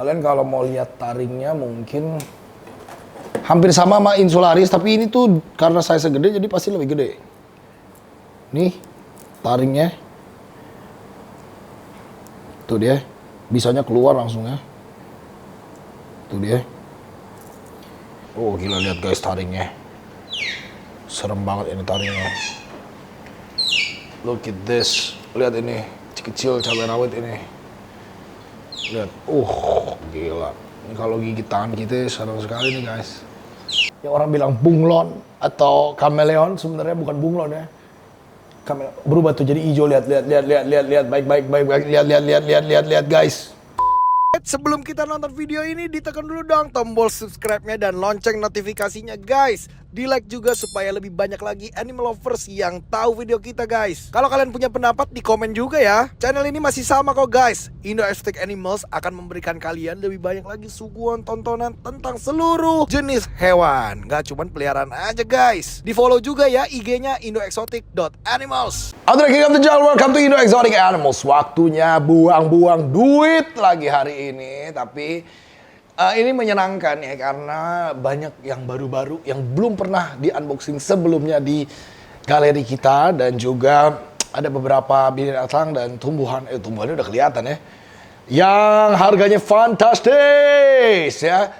Kalian kalau mau lihat taringnya mungkin hampir sama Insularis, tapi ini tuh karena size gede jadi pasti lebih gede. Nih taringnya. Tuh dia. Bisanya keluar langsung ya. Tuh dia. Oh gila, lihat guys taringnya. Serem banget ini taringnya. Look at this. Lihat ini, kecil cabai rawit ini. Lihat, gila. Ini kalau gigit tangan kita seru sekali nih guys. Yang orang bilang bunglon atau kameleon, sebenarnya bukan bunglon ya. Berubah tuh jadi hijau. Lihat, baik, lihat guys. Sebelum kita nonton video ini, ditekan dulu dong tombol subscribe-nya dan lonceng notifikasinya guys. Di like juga supaya lebih banyak lagi animal lovers yang tahu video kita guys. Kalau kalian punya pendapat, di komen juga ya. Channel ini masih sama kok guys. Indo Exotic Animals akan memberikan kalian lebih banyak lagi suguhan tontonan tentang seluruh jenis hewan. Gak cuman peliharaan aja guys. Di follow juga ya IG-nya indoexotic.animals. Outro King of the Jungle, welcome to Indo Exotic Animals. Waktunya buang-buang duit lagi hari ini. Tapi ini menyenangkan ya, karena banyak yang baru-baru yang belum pernah di unboxing sebelumnya di galeri kita. Dan juga ada beberapa binatang dan tumbuhan, tumbuhannya udah kelihatan ya, yang harganya fantastis ya.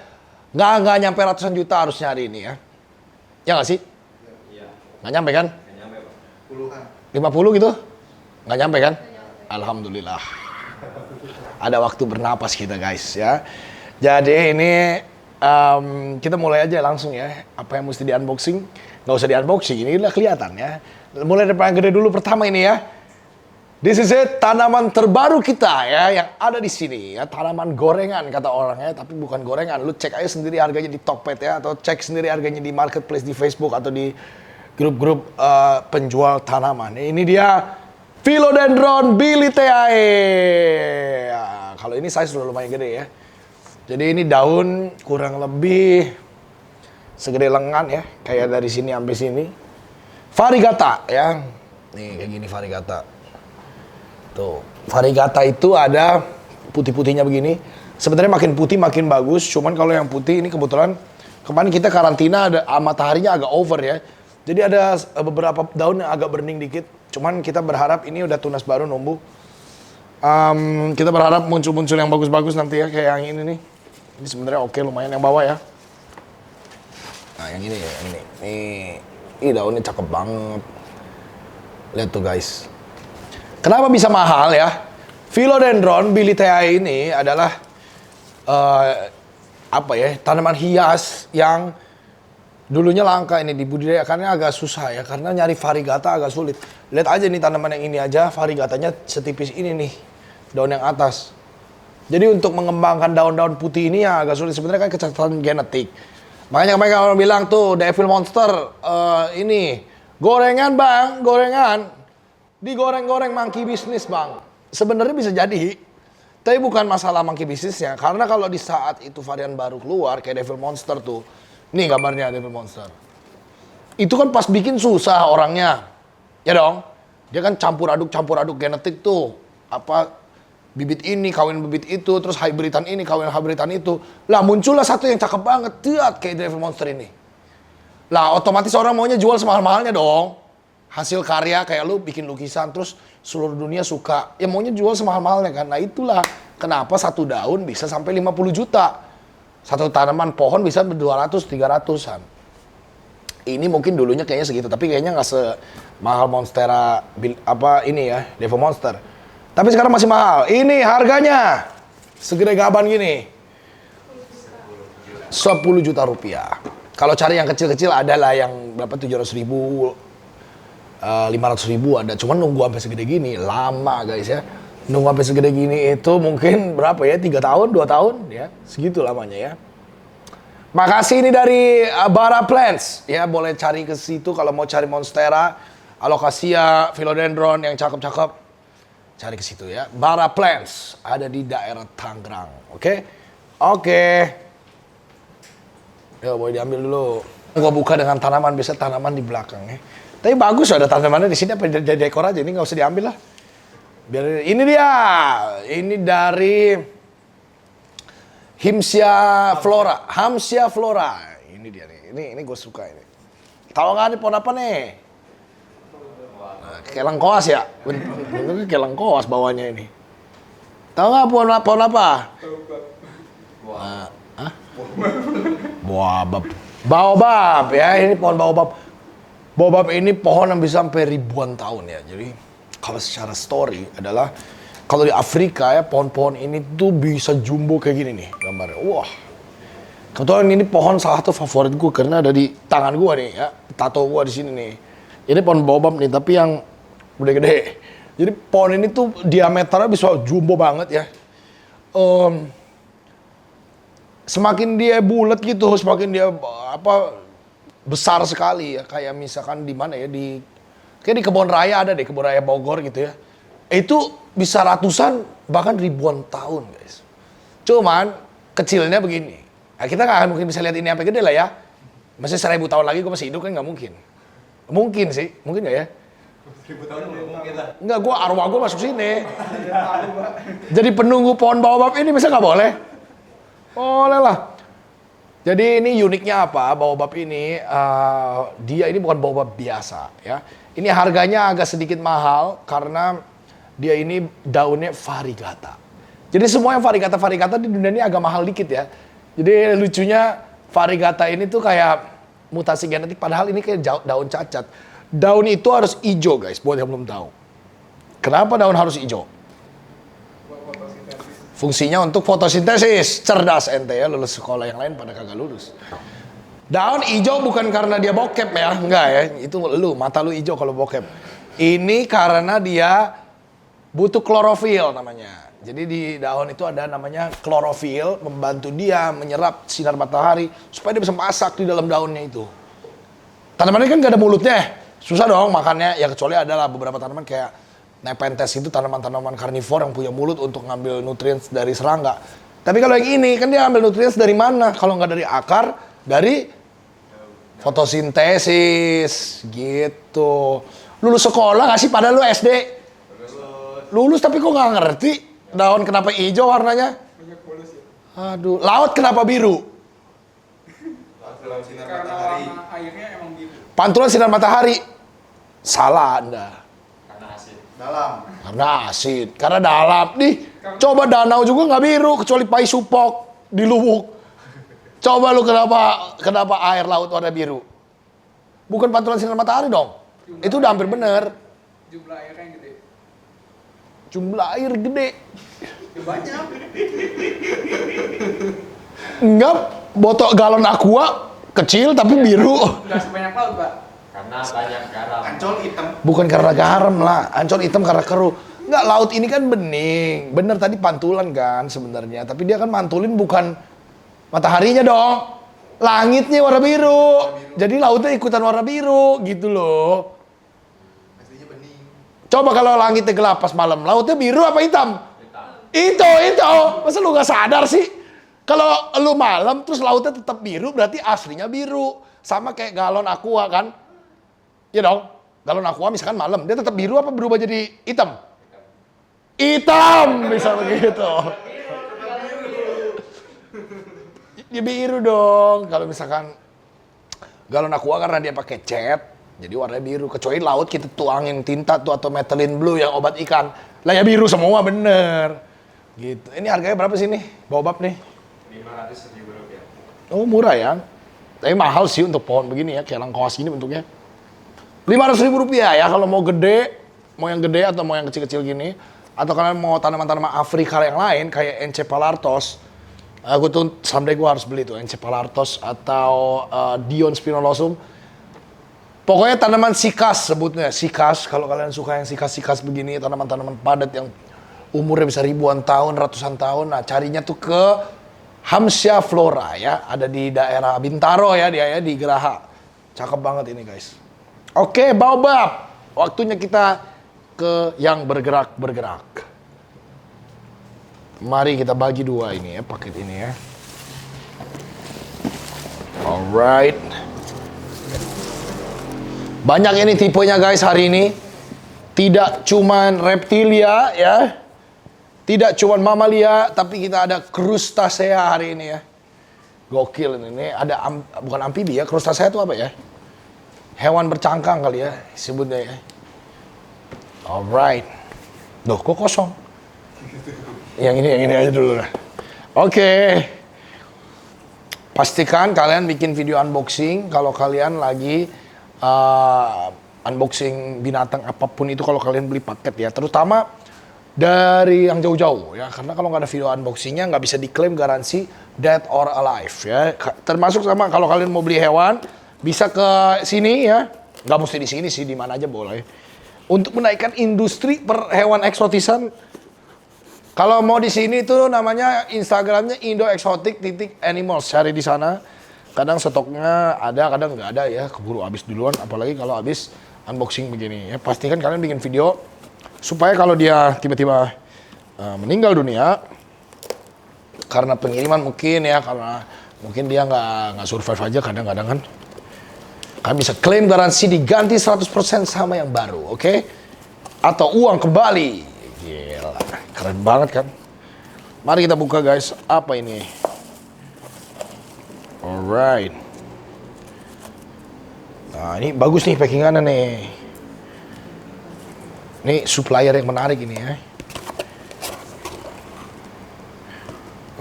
Nggak nyampe ratusan juta harusnya hari ini ya. Ya nggak sih? Iya. Nggak nyampe kan? Nggak nyampe Pak. Puluhan. 50 gitu? Nggak nyampe kan? Alhamdulillah. Ada waktu bernapas kita guys ya. Jadi ini kita mulai aja langsung ya. Apa yang mesti di unboxing? Nggak usah di unboxing, ini udah kelihatan ya. Mulai dari yang gede dulu pertama ini ya. This is it, tanaman terbaru kita ya yang ada di sini ya. Tanaman gorengan kata orangnya, tapi bukan gorengan. Lu cek aja sendiri harganya di Tokped ya, atau cek sendiri harganya di marketplace di Facebook atau di grup-grup penjual tanaman. Ini dia Philodendron billietiae. Ya, kalau ini size udah lumayan gede ya. Jadi ini daun kurang lebih segede lengan ya, kayak dari sini sampai sini. Variegata ya, nih kayak gini variegata. Tuh, variegata itu ada putih-putihnya begini. Sebenarnya makin putih makin bagus, cuman kalau yang putih ini kebetulan kemarin kita karantina, ada mataharinya agak over ya. Jadi ada beberapa daun yang agak burning dikit. Cuman kita berharap ini udah tunas baru numbuh. Kita berharap muncul-muncul yang bagus-bagus nanti ya, kayak yang ini nih. Ini sebenarnya oke, lumayan yang bawah ya. Nah yang ini ya, yang ini. Ini daunnya cakep banget. Lihat tuh guys. Kenapa bisa mahal ya? Philodendron billietiae ini adalah tanaman hias yang dulunya langka ini dibudidayakannya agak susah ya, karena nyari variegata agak sulit. Lihat aja nih tanaman yang ini aja, variegatanya setipis ini nih, daun yang atas. Jadi untuk mengembangkan daun-daun putih ini ya agak sulit. Sebenarnya kan kecacatan genetik. Makanya mereka orang bilang tuh Devil Monster ini gorengan bang, gorengan digoreng-goreng monkey business bang. Sebenarnya bisa jadi, tapi bukan masalah monkey businessnya. Karena kalau di saat itu varian baru keluar kayak Devil Monster tuh, nih gambarnya Devil Monster. Itu kan pas bikin susah orangnya, ya dong. Dia kan campur aduk genetik tuh, bibit ini kawin bibit itu, terus hybridan ini kawin hybridan itu. Lah muncullah satu yang cakep banget, kayak Devil Monster ini. Lah otomatis orang maunya jual semahal-mahalnya dong. Hasil karya kayak lu bikin lukisan terus seluruh dunia suka, ya maunya jual semahal-mahalnya kan. Nah itulah kenapa satu daun bisa sampai 50 juta. Satu tanaman pohon bisa 200-300an. Ini mungkin dulunya kayaknya segitu, tapi kayaknya nggak semahal Monstera ini ya, Devil Monster. Tapi sekarang masih mahal. Ini harganya segede gaban gini. 10 juta rupiah. Kalau cari yang kecil-kecil adalah yang berapa, 700 ribu, 500 ribu ada. Cuman nunggu sampai segede gini, lama guys ya. Nunggu sampai segede gini itu mungkin berapa ya, 3 tahun, 2 tahun ya. Segitu lamanya ya. Makasih ini dari Bara Plants ya, boleh cari ke situ kalau mau cari Monstera, Alocasia, Philodendron yang cakep-cakep. Cari ke situ ya. Bara Plants ada di daerah Tangerang. Oke? Yo, boleh diambil dulu. Gua buka dengan tanaman, biasa tanaman di belakang ya. Tapi bagus ada tanamannya di sini, apa jadi dekor aja, ini nggak usah diambil lah. Biar ini dia. Ini dari Himsia flora, Hamsia flora. Ini dia nih. Ini gue suka ini. Tahu nggak nih pohon apa nih? Nah, kayak lengkoas ya. Bentuknya kayak lengkoas bawahnya ini. Tahu nggak pohon apa? Baobab. Baobab ya, ini pohon baobab. Baobab ini pohon yang bisa sampai ribuan tahun ya. Jadi kalau secara story adalah kalau di Afrika ya pohon-pohon ini tuh bisa jumbo kayak gini nih gambarnya. Wah. Kebetulan ini pohon salah satu favorit gue karena ada di tangan gue nih ya. Tato gue di sini nih. Ini pohon baobab nih tapi yang udah gede. Jadi pohon ini tuh diameternya bisa jumbo banget ya. Semakin dia bulat gitu, semakin dia besar sekali ya. Kayak misalkan di mana ya kayak di Kebun Raya ada deh, Kebun Raya Bogor gitu ya. Itu bisa ratusan bahkan ribuan tahun guys. Cuman kecilnya begini. Nah, kita nggak akan mungkin bisa lihat ini sampai gede lah ya. Masih 1000 tahun lagi gue masih hidup kan nggak mungkin. Mungkin sih, mungkin nggak ya? 1000 tahun mungkin lah. Enggak, arwah gue masuk sini. Jadi penunggu pohon baobab ini bisa nggak boleh? Boleh lah. Jadi ini uniknya apa? Baobab ini, dia ini bukan baobab biasa ya. Ini harganya agak sedikit mahal karena dia ini daunnya variegata. Jadi semua yang variegata di dunia ini agak mahal dikit ya. Jadi lucunya variegata ini tuh kayak mutasi genetik padahal ini kayak daun cacat. Daun itu harus hijau guys, buat yang belum tahu. Kenapa daun harus hijau? Fungsinya untuk fotosintesis. Cerdas ente ya, lulus sekolah yang lain pada kagak lulus. Daun hijau bukan karena dia bokep ya, enggak ya. Itu mata lu hijau kalau bokep. Ini karena dia butuh klorofil namanya. Jadi di daun itu ada namanya klorofil, membantu dia menyerap sinar matahari supaya dia bisa masak di dalam daunnya itu. Tanaman ini kan gak ada mulutnya, susah dong makannya. Ya kecuali adalah beberapa tanaman kayak Nepenthes itu tanaman-tanaman karnivor yang punya mulut untuk ngambil nutrien dari serangga. Tapi kalau yang ini kan dia ambil nutrien dari mana? Kalau nggak dari akar, dari fotosintesis gitu. Lulus sekolah nggak sih? Padahal lu SD. Lulus tapi kok nggak ngerti daun kenapa hijau warnanya? Aduh, laut kenapa biru? Pantulan sinar matahari. Airnya emang biru. Pantulan sinar matahari. Salah Anda. Karena asin. Dalam. Karena asin, karena dalam. Nih, coba danau juga nggak biru kecuali Pai Supok di Luwuk. Coba lu kenapa air laut warna biru? Bukan pantulan sinar matahari dong. Itu udah hampir bener. Jumlah airnya yang gede. Jumlah air gede. Ya banyak. Enggak, botol galon aqua kecil tapi biru. Enggak sebanyak laut, Pak. Karena banyak garam. Ancol hitam. Bukan karena garam lah, Ancol hitam karena keruh. Enggak, laut ini kan bening. Bener tadi pantulan kan sebenarnya, tapi dia kan mantulin bukan mataharinya dong. Langitnya warna biru. Jadi lautnya ikutan warna biru gitu loh. Aslinya bening. Coba kalau langitnya gelap pas malam, lautnya biru apa hitam? Hitam. Itu. Masa lu gak sadar sih? Kalau lu malam terus lautnya tetap biru, berarti aslinya biru. Sama kayak galon aqua kan? Iya dong. Galon aqua misalkan malam, dia tetap biru apa berubah jadi hitam? Hitam bisa begitu. Dia biru dong. Kalau misalkan galon aqua karena dia pakai cat, jadi warnanya biru. Kecuali laut kita tuangin tinta tuh atau methylene blue yang obat ikan. Lah ya biru semua bener. Gitu. Ini harganya berapa sih nih? Baobab nih? 500.000 rupiah. Oh murah ya. Tapi mahal sih untuk pohon begini ya, kayak lengkoas gini bentuknya. 500.000 rupiah ya kalau mau gede, mau yang gede atau mau yang kecil-kecil gini. Atau kalian mau tanaman-tanaman Afrika yang lain kayak Encephalartos. Aku tuh someday gue harus beli tuh Encephalartos atau Dion spinolosum. Pokoknya tanaman sikas sebutnya, sikas. Kalau kalian suka yang sikas-sikas begini, tanaman-tanaman padat yang umurnya bisa ribuan tahun, ratusan tahun. Nah carinya tuh ke Hamsia flora ya, ada di daerah Bintaro ya dia ya, di Geraha. Cakep banget ini guys. Oke, baobab. Waktunya kita ke yang bergerak-bergerak. Mari kita bagi dua ini ya, paket ini ya. Alright. Banyak ini tipenya guys hari ini. Tidak cuman reptilia ya. Tidak cuma mamalia, tapi kita ada crustacea hari ini ya. Gokil ini ada bukan amfibi ya, crustacea itu apa ya? Hewan bercangkang kali ya sebutnya ya. Alright. Duh, kok kosong? Yang ini aja dulu lah. Oke. Pastikan kalian bikin video unboxing kalau kalian lagi unboxing binatang apapun itu kalau kalian beli paket ya. Terutama dari yang jauh-jauh ya. Karena kalau nggak ada video unboxingnya nggak bisa diklaim garansi dead or alive ya. Termasuk sama kalau kalian mau beli hewan bisa ke sini ya. Nggak mesti di sini sih, di mana aja boleh. Untuk menaikkan industri per hewan eksotisan. Kalau mau di sini tuh namanya Instagramnya Indo-Exotic.animals, cari di sana. Kadang stoknya ada, kadang nggak ada ya, keburu habis duluan. Apalagi kalau habis unboxing begini ya. Pastikan kalian bikin video supaya kalau dia tiba-tiba meninggal dunia karena pengiriman mungkin ya, karena mungkin dia nggak survive aja kadang-kadang kan. Kalian bisa klaim garansi diganti 100% sama yang baru, oke? Atau uang kembali. Gila, keren banget kan? Mari kita buka guys, apa ini? Alright. Nah ini bagus nih packingannya nih. Ini supplier yang menarik ini ya.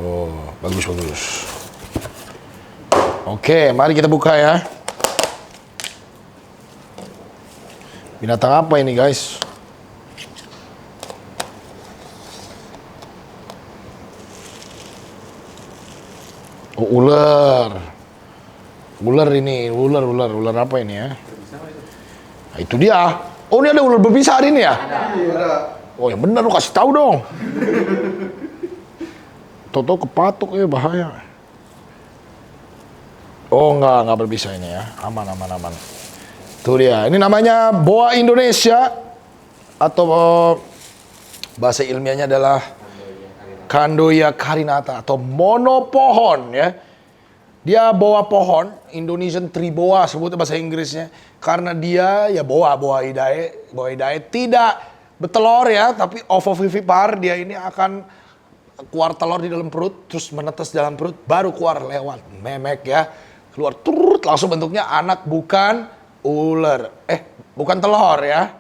Oh, bagus. Oke, mari kita buka ya. Binatang apa ini guys? Oh, ular. Ular apa ini ya? Nah, itu dia. Oh, ini ada ular berbisa hari ini ya? Oh, yang benar lu kasih tahu dong. Toto kepatuk ya, bahaya. Oh, enggak berbisa ini ya. Aman. Tuh dia. Ini namanya boa Indonesia atau bahasa ilmiahnya adalah Candoia carinata atau monopohon ya. Dia boa pohon, Indonesian tree boa sebutnya bahasa Inggrisnya. Karena dia ya boa idae tidak bertelur ya, tapi ovovivipar. Dia ini akan keluar telur di dalam perut, terus menetes dalam perut, baru keluar lewat memek ya. Keluar turut langsung bentuknya anak, bukan ular. Bukan telur ya.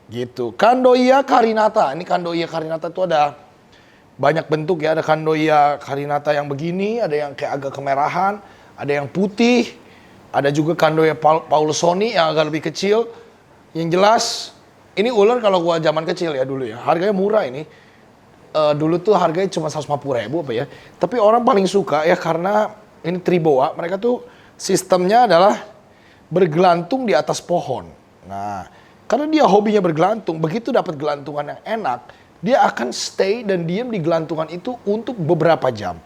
Gitu. Candoia carinata. Ini Candoia carinata itu ada banyak bentuk ya, ada Candoia carinata yang begini, ada yang kayak agak kemerahan, ada yang putih, ada juga Candoia paulsoni yang agak lebih kecil. Yang jelas, ini ular kalau gua zaman kecil ya dulu ya, harganya murah ini. Dulu tuh harganya cuma 150.000 apa ya. Tapi orang paling suka ya karena ini triboa, mereka tuh sistemnya adalah bergelantung di atas pohon. Nah, karena dia hobinya bergelantung, begitu dapat gelantungan yang enak, dia akan stay dan diam di gelantungan itu untuk beberapa jam.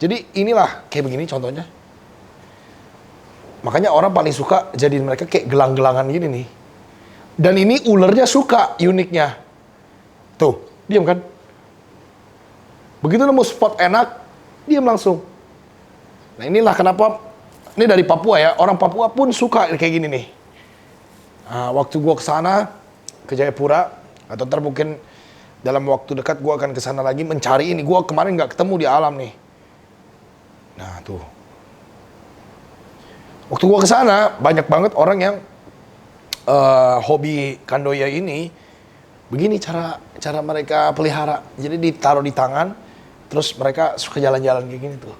Jadi inilah kayak begini contohnya. Makanya orang paling suka jadiin mereka kayak gelang-gelangan gini nih. Dan ini ularnya suka uniknya. Tuh, diam kan? Begitu nemu spot enak, diam langsung. Nah inilah kenapa, ini dari Papua ya, orang Papua pun suka kayak gini nih. Nah, waktu gua kesana, ke Jayapura, atau ntar mungkin dalam waktu dekat gue akan kesana lagi mencari ini. Gue kemarin nggak ketemu di alam nih. Nah tuh. Waktu gue kesana banyak banget orang yang hobi Candoia ini. Begini cara mereka pelihara. Jadi ditaruh di tangan, terus mereka suka jalan-jalan kayak gini tuh.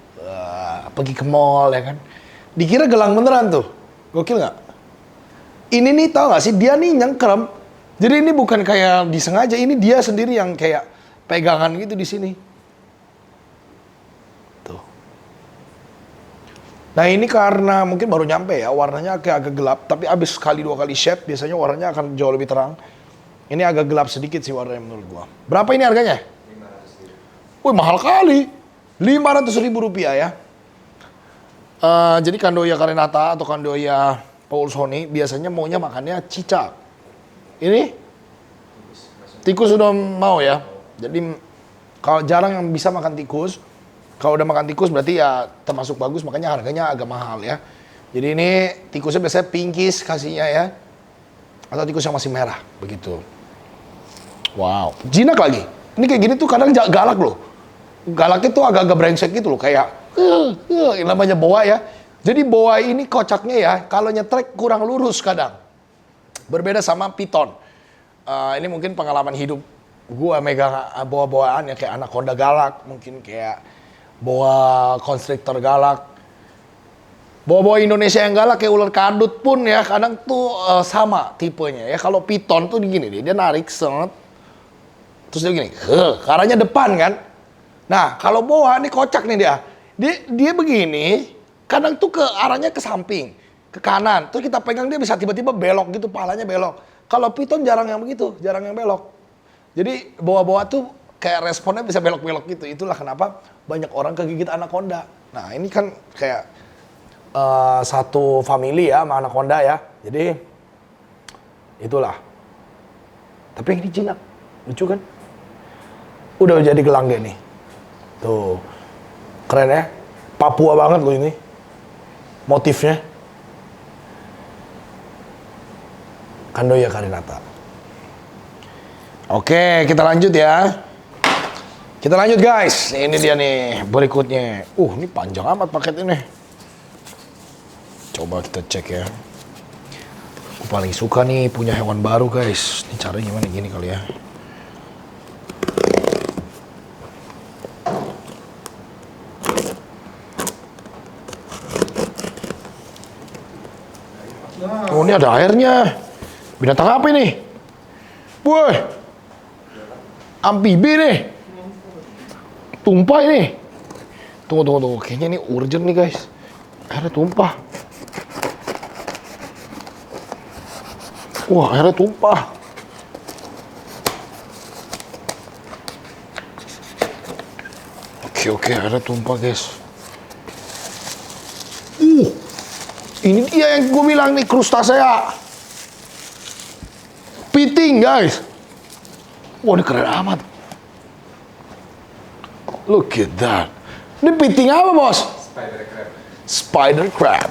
Pergi ke mall ya kan. Dikira gelang beneran tuh. Gokil nggak? Ini nih tau nggak sih, dia nih nyengkrem. Jadi ini bukan kayak disengaja, ini dia sendiri yang kayak pegangan gitu di sini. Tuh. Nah ini karena mungkin baru nyampe ya, warnanya kayak agak gelap, tapi abis sekali dua kali shade, biasanya warnanya akan jauh lebih terang. Ini agak gelap sedikit sih warnanya menurut gua. Berapa ini harganya? 500.000. Wih mahal kali, 500.000 rupiah ya. Jadi Candoia carinata atau Candoia paulsoni biasanya maunya makannya cicak. Ini tikus sudah mau ya. Jadi kalau jarang yang bisa makan tikus. Kalau udah makan tikus berarti ya termasuk bagus, makanya harganya agak mahal ya. Jadi ini tikusnya biasanya pinkies kasihnya ya. Atau tikus yang masih merah begitu. Wow, jinak lagi. Ini kayak gini tuh kadang galak loh. Galaknya tuh agak-agak brengsek gitu loh, kayak namanya boa ya. Jadi boa ini kocaknya ya, kalau nyetrek kurang lurus kadang. Berbeda sama piton. Ini mungkin pengalaman hidup gua megang boa-boaan ya, kayak anaconda galak, mungkin kayak boa constrictor galak. Boa-boa Indonesia yang galak kayak ular kadut pun ya kadang tuh sama tipenya ya. Kalau piton tuh gini dia narik set. Terus dia gini, ke arahnya depan kan. Nah, kalau boa ini kocak nih dia. Dia begini, kadang tuh ke arahnya ke samping, ke kanan. Terus kita pegang dia bisa tiba-tiba belok gitu, palanya belok. Kalau piton jarang yang begitu, jarang yang belok. Jadi boa-boa tuh kayak responnya bisa belok-belok gitu. Itulah kenapa banyak orang kegigit anaconda. Nah, ini kan kayak satu family ya sama anaconda ya. Jadi itulah. Tapi yang ini jinak, lucu kan? Udah jadi gelang dia nih. Tuh, keren ya. Papua banget loh ini. Motifnya. Kandoya carinata. Oke, kita lanjut ya. Kita lanjut guys. Ini dia nih berikutnya. Ini panjang amat paket ini. Coba kita cek ya. Aku paling suka nih punya hewan baru guys. Ini caranya gimana gini kali ya. Oh, ini ada airnya. Binatang apa ini? Woi. Amfibi nih. Tumpah ini. Tunggu. Kayaknya ini urgent nih guys. Airnya tumpah. Wah, airnya tumpah. Oke, airnya tumpah guys. Ini dia yang gue bilang nih, krustasea. Piting guys. Wah, ini keren amat. Look at that. Ini piting apa bos? Spider crab. Spider crab.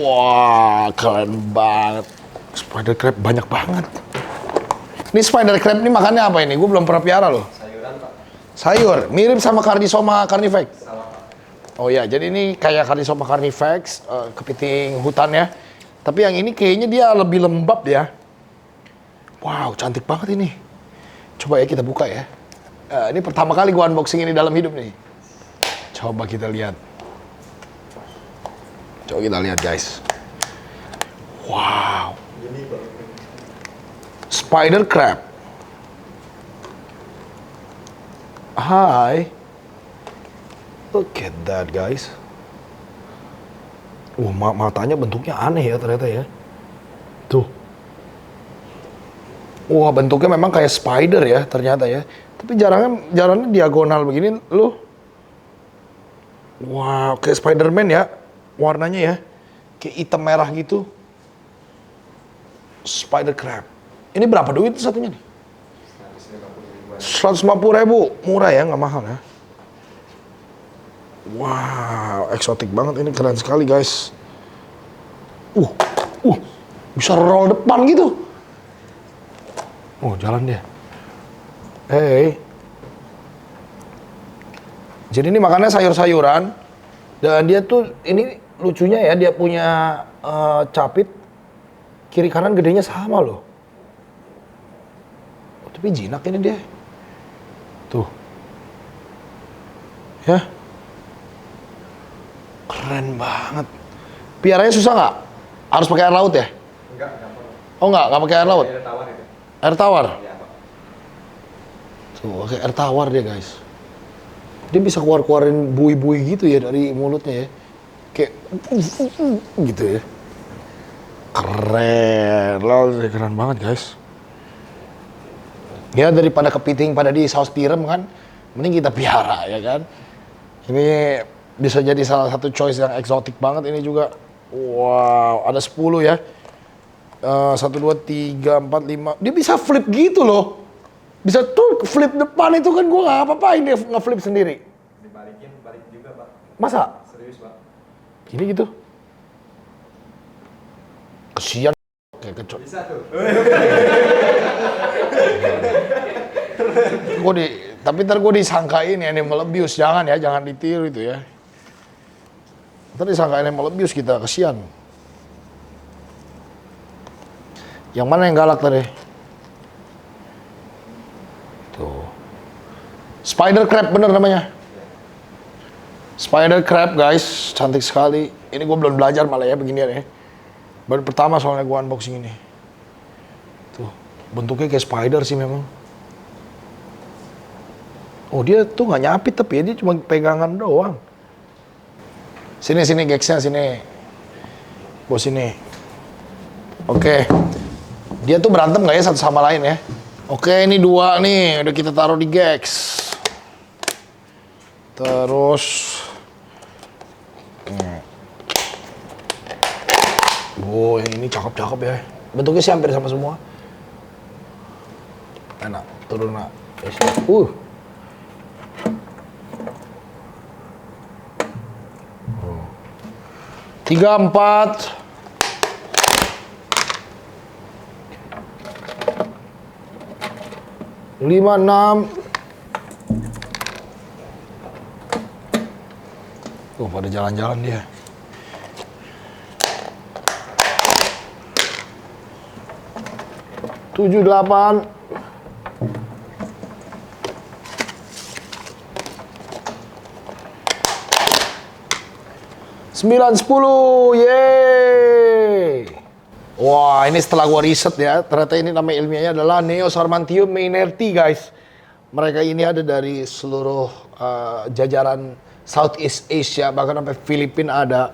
Wah, keren banget. Spider crab banyak banget. Ini spider crab ini makannya apa ini? Gue belum pernah piara loh. Sayuran pak. Sayur, mirip sama Cardisoma carnifex. Sama pak. Oh ya, jadi ini kayak Cardisoma carnifex, kepiting hutan ya. Tapi yang ini kayaknya dia lebih lembab ya. Wow, cantik banget ini. Coba ya kita buka ya. Ini pertama kali gua unboxing ini dalam hidup nih. Coba kita lihat. Coba kita lihat guys. Wow. Spider crab. Hai. Look at that guys. Matanya bentuknya aneh ya ternyata ya. Tuh. Wah, bentuknya memang kayak spider ya ternyata ya. Tapi jalannya diagonal begini loh. Wow, kayak Spiderman ya warnanya ya. Kayak hitam merah gitu. Spider crab. Ini berapa duit satunya nih? 150.000. Murah ya, nggak mahal ya. Wow, eksotik banget ini, keren sekali guys. Bisa roll depan gitu. Oh, jalan dia. Hey. Jadi ini makannya sayur-sayuran. Dan dia tuh, ini lucunya ya, dia punya capit. Kiri kanan gedenya sama loh. Tapi jinak ini dia. Tuh. Ya. Keren banget. Piaranya susah nggak? Harus pakai air laut ya? Enggak apa. Oh nggak pakai air laut? Air tawar itu. Air tawar? Iya pak. Tuh, pakai air tawar dia guys. Dia bisa keluarin bui-bui gitu ya dari mulutnya ya. Kayak gitu ya. Keren, keren banget guys. Ya daripada kepiting pada di saus tiram kan, mending kita piara ya kan. Ini bisa jadi salah satu choice yang eksotik banget ini juga. Wow, ada 10 ya. 1, 2, 3, 4, 5. Dia bisa flip gitu loh. Bisa tuh flip depan itu kan gue nggak apa-apain dia nge-flip sendiri. Dibalikin, balik juga pak. Masa? Serius pak. Gini gitu. Kesian kayak kecoh. Bisa tuh. Tapi ntar gue disangkain animal abuse, jangan ya, jangan ditiru itu ya. Ntar disangka animal abuse kita, kesian. Yang mana yang galak tadi? Tuh. Spider crab bener namanya. Spider crab guys, cantik sekali. Ini gue belum belajar malah ya beginian ya. Baru pertama soalnya gue unboxing ini. Tuh, bentuknya kayak spider sih memang. Oh dia tuh nggak nyapit tapi ya, dia cuma pegangan doang. Sini geksnya sini. Bos sini. Oke. Dia tuh berantem nggak ya satu sama lain ya? Oke, ini dua nih udah kita taruh di geks. Terus oh, yang ini cakep-cakep ya. Bentuknya sih hampir sama semua. Enak, turun nak. 3, 4. Lima, 6. Oh, pada jalan-jalan dia. 7, 8. 9, 10, yeay. Wah, ini setelah gua riset ya, ternyata ini nama ilmiahnya adalah Neosarmantium maynardti guys. Mereka ini ada dari seluruh jajaran Southeast Asia, bahkan sampai Filipina ada.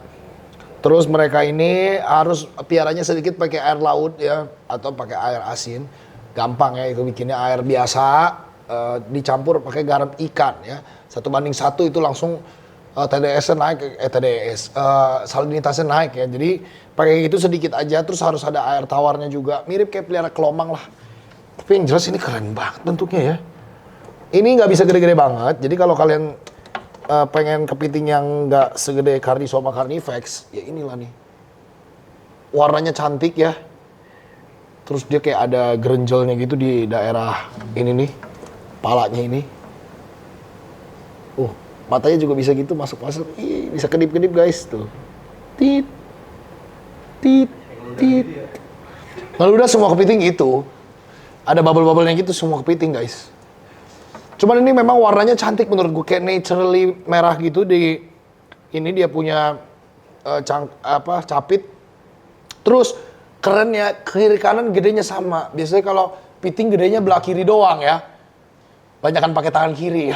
Terus mereka ini harus piaranya sedikit pakai air laut ya, atau pakai air asin. Gampang ya, itu bikinnya air biasa, dicampur pakai garam ikan ya. 1:1 itu langsung TDS-nya naik, salinitasnya naik ya. Jadi pakai itu sedikit aja, terus harus ada air tawarnya juga. Mirip kayak pelihara kelomang lah. Tapi yang jelas ini keren banget bentuknya ya. Ini nggak bisa gede-gede banget, jadi kalau kalian pengen kepiting yang nggak segede Carniso sama Carnifex, ya inilah nih. Warnanya cantik ya. Terus dia kayak ada gerenjelnya gitu di daerah ini nih, palanya ini. Matanya juga bisa gitu masuk-masuk. Ih, bisa kedip-kedip guys tuh. Tit. Tit. Tit. Kalau udah semua kepiting gitu. Ada bubble-bubblenya gitu semua kepiting guys. Cuman ini memang warnanya cantik menurut gue, kayak naturally merah gitu di ini dia punya capit. Terus kerennya kiri kanan gedenya sama. Biasanya kalau piting gedenya belah kiri doang ya. Banyakan pakai tangan kiri.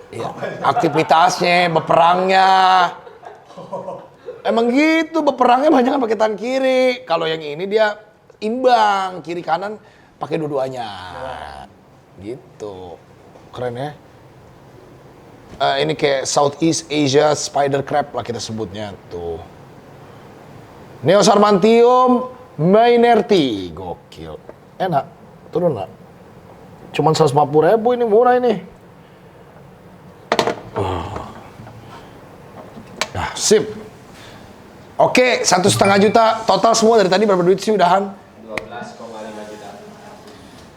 Ya, aktivitasnya, beperangnya. Emang gitu, beperangnya banyak kan pakai tangan kiri. Kalau yang ini dia imbang, kiri kanan pakai dua-duanya. Gitu. Keren ya. Ini kayak Southeast Asia spider crab lah kita sebutnya tuh. Neosarmantium maynardti. Gokil. Enak. Turun nak. Cuman 150.000 ini, murah ini. Nah, sip. Oke, 1,5 juta total semua dari tadi. Berapa duit sih udahan? 12,5 juta.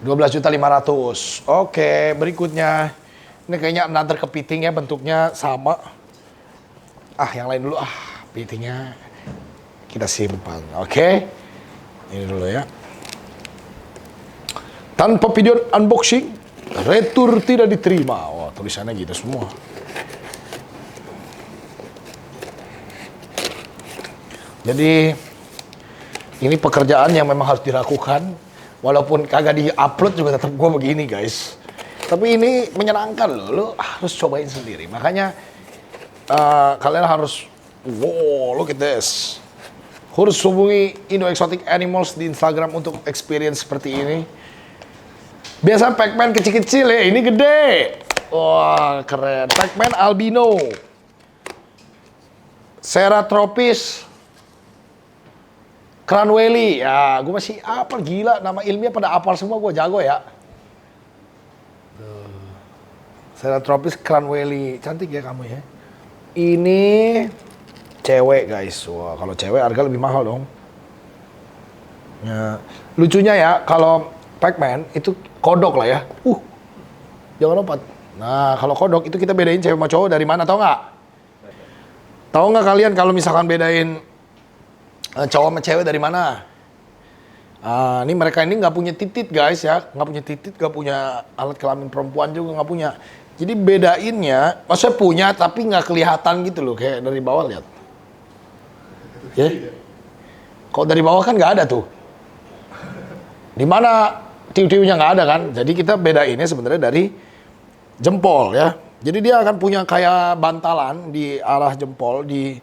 12.500.000. Oke, berikutnya. Ini kayaknya another kepiting ya, bentuknya sama. Yang lain dulu. Kepitingnya kita simpan. Oke. Ini dulu ya. Tanpa video unboxing, retur tidak diterima. Wah, tulisannya gitu semua. Jadi ini pekerjaan yang memang harus dilakukan, walaupun kagak di-upload juga tetap gue begini guys. Tapi ini menyenangkan loh, lo harus cobain sendiri. Makanya kalian harus, wow, look at this. Harus hubungi Indo Exotic Animals di Instagram untuk experience seperti ini. Biasa Pac-Man kecil-kecil ya, ini gede. Wah, keren. Pac-Man albino. Ceratropis Cranwelli, ya gue masih apal, gila nama ilmiah pada apal semua, gue jago ya. Ceratropis Cranwelli, cantik ya kamu ya. Ini cewek guys, wah kalau cewek harga lebih mahal dong. Ya, lucunya ya kalau Pac-Man itu kodok lah ya. Jangan lompat. Nah, kalau kodok itu kita bedain cewek sama cowok dari mana, tau nggak? Tahu nggak kalian kalau misalkan bedain cowok sama cewek dari mana? Ini mereka ini nggak punya titit guys ya, nggak punya titit, nggak punya alat kelamin perempuan juga nggak punya. Jadi bedainnya, maksudnya punya tapi nggak kelihatan gitu loh, kayak dari bawah lihat. Ya, kalau dari bawah kan nggak ada tuh. Di mana tiu-tiunya nggak ada kan? Jadi kita bedainnya sebenarnya dari jempol ya. Jadi dia akan punya kayak bantalan di arah jempol di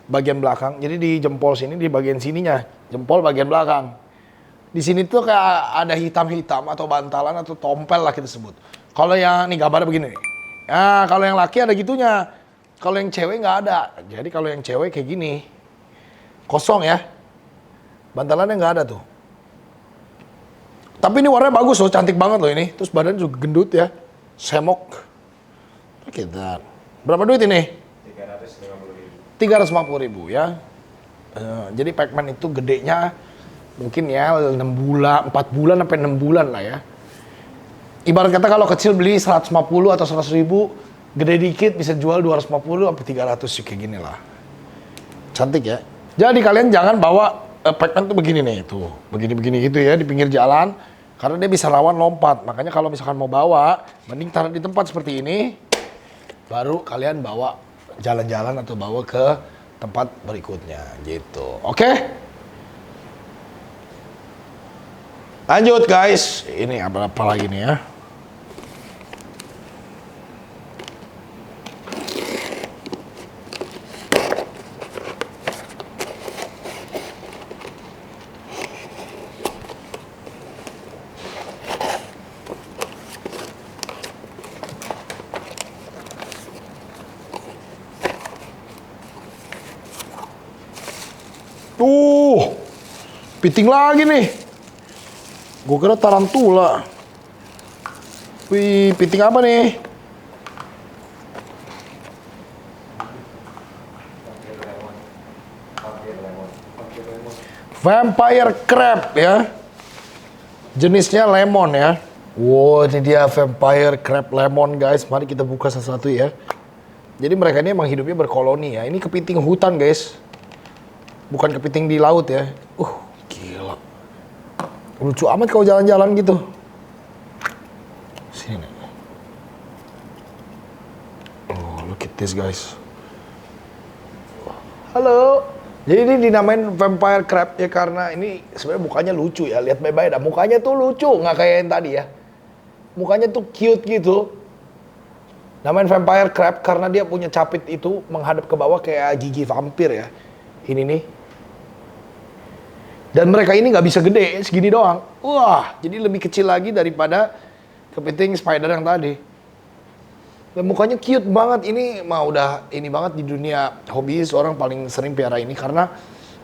bagian belakang. Jadi di jempol sini di bagian sininya, jempol bagian belakang. Di sini tuh kayak ada hitam-hitam atau bantalan atau tompel lah kita sebut. Kalau yang nih gambarnya begini nih. Nah, kalau yang laki ada gitunya. Kalau yang cewek nggak ada. Jadi kalau yang cewek kayak gini. Kosong ya. Bantalannya nggak ada tuh. Tapi ini warnanya bagus loh, cantik banget loh ini. Terus badan juga gendut ya. Semok. Oke, berapa duit ini? 350.000 ya. Jadi Pac-Man itu gedenya mungkin ya 6 bulan, 4 bulan sampai 6 bulan lah ya. Ibarat kata kalau kecil beli 150 atau 100.000, gede dikit bisa jual 250 sampai 300 kayak gini lah. Cantik ya. Jadi kalian jangan bawa Pac-Man tuh begini nih, tuh. Begini-begini gitu ya di pinggir jalan karena dia bisa rawan lompat. Makanya kalau misalkan mau bawa, mending taruh di tempat seperti ini. Baru kalian bawa jalan-jalan atau bawa ke tempat berikutnya gitu. Oke? Lanjut guys. Ini apa lagi nih ya? Piting lagi nih. Gue kira tarantula. Wih, piting apa nih? Vampire crab ya. Jenisnya lemon ya. Wow, ini dia vampire crab lemon guys. Mari kita buka satu-satu ya. Jadi mereka ini emang hidupnya berkoloni ya. Ini kepiting hutan guys. Bukan kepiting di laut ya. Gila. Lucu amat kalau jalan-jalan gitu. Sini. Oh, look at this guys. Halo. Jadi ini dinamain vampire crab ya karena ini sebenarnya mukanya lucu ya. Lihat baik-baik dah. Mukanya tuh lucu, nggak kayak yang tadi ya. Mukanya tuh cute gitu. Namain vampire crab karena dia punya capit itu menghadap ke bawah kayak gigi vampir ya. Ini nih. Dan mereka ini nggak bisa gede, segini doang. Wah, jadi lebih kecil lagi daripada kepiting spider yang tadi. Dan mukanya cute banget. Ini mah udah ini banget di dunia hobis, orang paling sering piara ini karena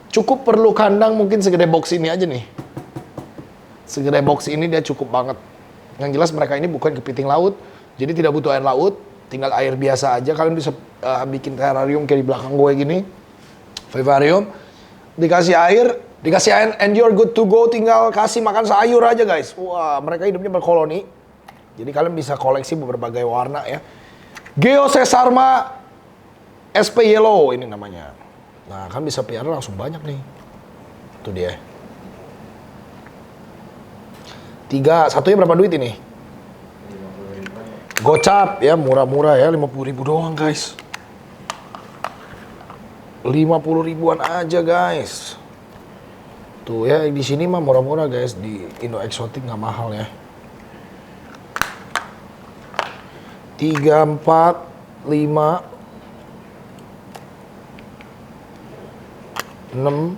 cukup perlu kandang mungkin segede box ini aja nih. Segede box ini dia cukup banget. Yang jelas mereka ini bukan kepiting laut, jadi tidak butuh air laut, tinggal air biasa aja. Kalian bisa bikin terrarium kayak di belakang gue gini, vivarium, dikasih air and you're good to go, tinggal kasih makan sayur aja guys. Wah, mereka hidupnya berkoloni. Jadi kalian bisa koleksi berbagai warna ya. Geosesarma SP Yellow ini namanya. Nah, kan bisa piara langsung banyak nih. Itu dia. Satunya berapa duit ini? 50.000. Gocap ya, murah-murah ya, 50.000 doang guys. 50.000-an aja guys. Tuh ya, di sini mah murah-murah guys, di Indo Exotic nggak mahal ya. 3, 4, 5, 6,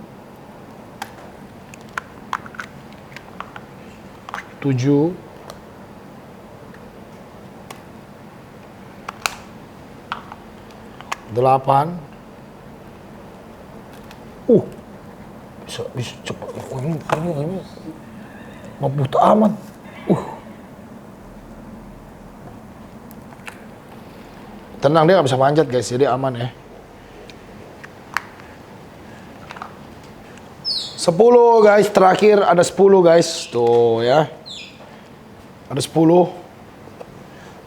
7, 8. Bisa cepat. Ini mau buta amat. Tenang, dia nggak bisa manjat guys, jadi aman ya. 10 guys, terakhir ada 10 guys. Tuh ya. Ada 10.